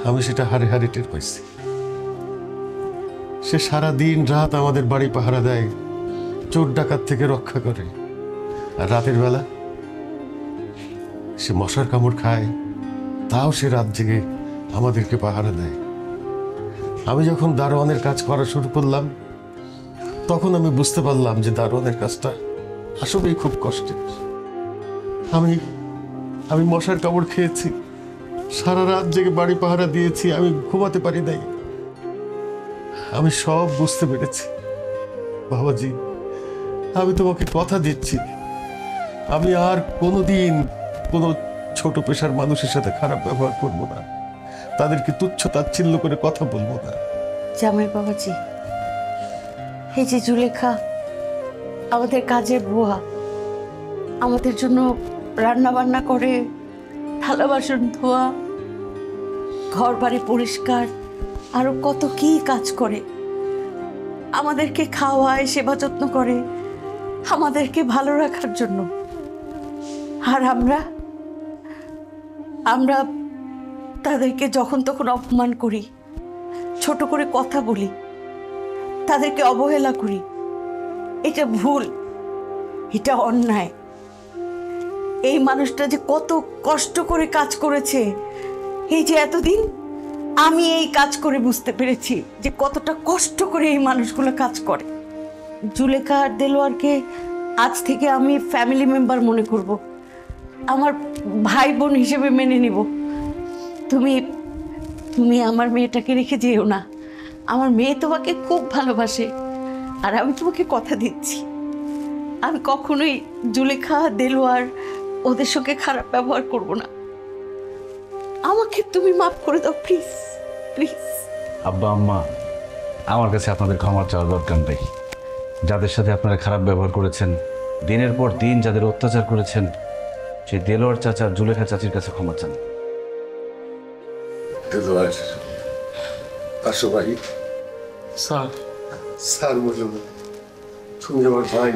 [SPEAKER 5] আমি সেটা হারে হারে টের পাইছি। সে সারা দিন রাত আমাদের বাড়ি পাহারা দেয়, চোর ডাকাত থেকে রক্ষা করে। আর রাতের বেলা সে মশার কামড় খায়, তাও সে রাত জেগে আমাদেরকে পাহারা দেয়। আমি যখন দারোয়ানের কাজ করা শুরু করলাম, তখন আমি বুঝতে পারলাম যে দারোয়ানের কাজটা আসলেই খুব কষ্টের। আমি মশার কামড় খেয়েছি, সারা রাত জেগে বাড়ি পাহারা দিয়েছি, আমি ঘুমাতে পারি নাই। আমি সব বুঝতে পেরেছি। বাবাজি, আমি তোমাকে কথা দিচ্ছি, আমি আর কোনোদিন কোনো ছোট পেশার মানুষের সাথে খারাপ ব্যবহার করব না, তাদেরকে তুচ্ছ তাচ্ছিল্য করে কথা বলবো না।
[SPEAKER 7] জামাই বাবাজি, এই যে জুলেখা আমাদের কাজের বুয়া, আমাদের জন্য রান্না বান্না করে, থালা বাসন ধোয়া, ঘর বাড়ি পরিষ্কার, আরো কত কি কাজ করে, আমাদেরকে খাওয়ায়, সেবা যত্ন করে, আমাদেরকে ভালো রাখার জন্য। আর আমরা তাদেরকে যখন তখন অপমান করি, ছোট করে কথা বলি, তাদেরকে অবহেলা করি। এটা ভুল, এটা অন্যায়। এই মানুষটা যে কত কষ্ট করে কাজ করেছে, এই যে এতদিন আমি এই কাজ করে বুঝতে পেরেছি যে কতটা কষ্ট করে এই মানুষগুলো কাজ করে। জুলেখা আর দেলোয়ারকে আজ থেকে আমি ফ্যামিলি মেম্বার মনে করব, আমার ভাই বোন হিসেবে মেনে নিব। তুমি আমার মেয়েটাকে রেখে যেও না। আমার মেয়ে তোমাকে খুব ভালোবাসে, আর আমি তোমাকে কথা দিচ্ছি, আমি কখনোই জুলেখা, দেলোয়ার ওদের সঙ্গে খারাপ ব্যবহার করব না। আমাকে তুমি মাফ করে দাও প্লিজ, প্লিজ।
[SPEAKER 6] আব্বা আম্মা, আমার কাছে আপনাদের ক্ষমা চাওয়ার দরকার নেই। যাদের সাথে আপনারা খারাপ ব্যবহার করেছেন, দিনের পর দিন যাদের অত্যাচার করেছেন, সেই দেলোয়ার চাচা, জুলেখা চাচির কাছে ক্ষমা চান।
[SPEAKER 5] দেলোয়ার, আসো ভাই।
[SPEAKER 9] স্যার,
[SPEAKER 5] স্যার বললো, তুমি আমার ভাই।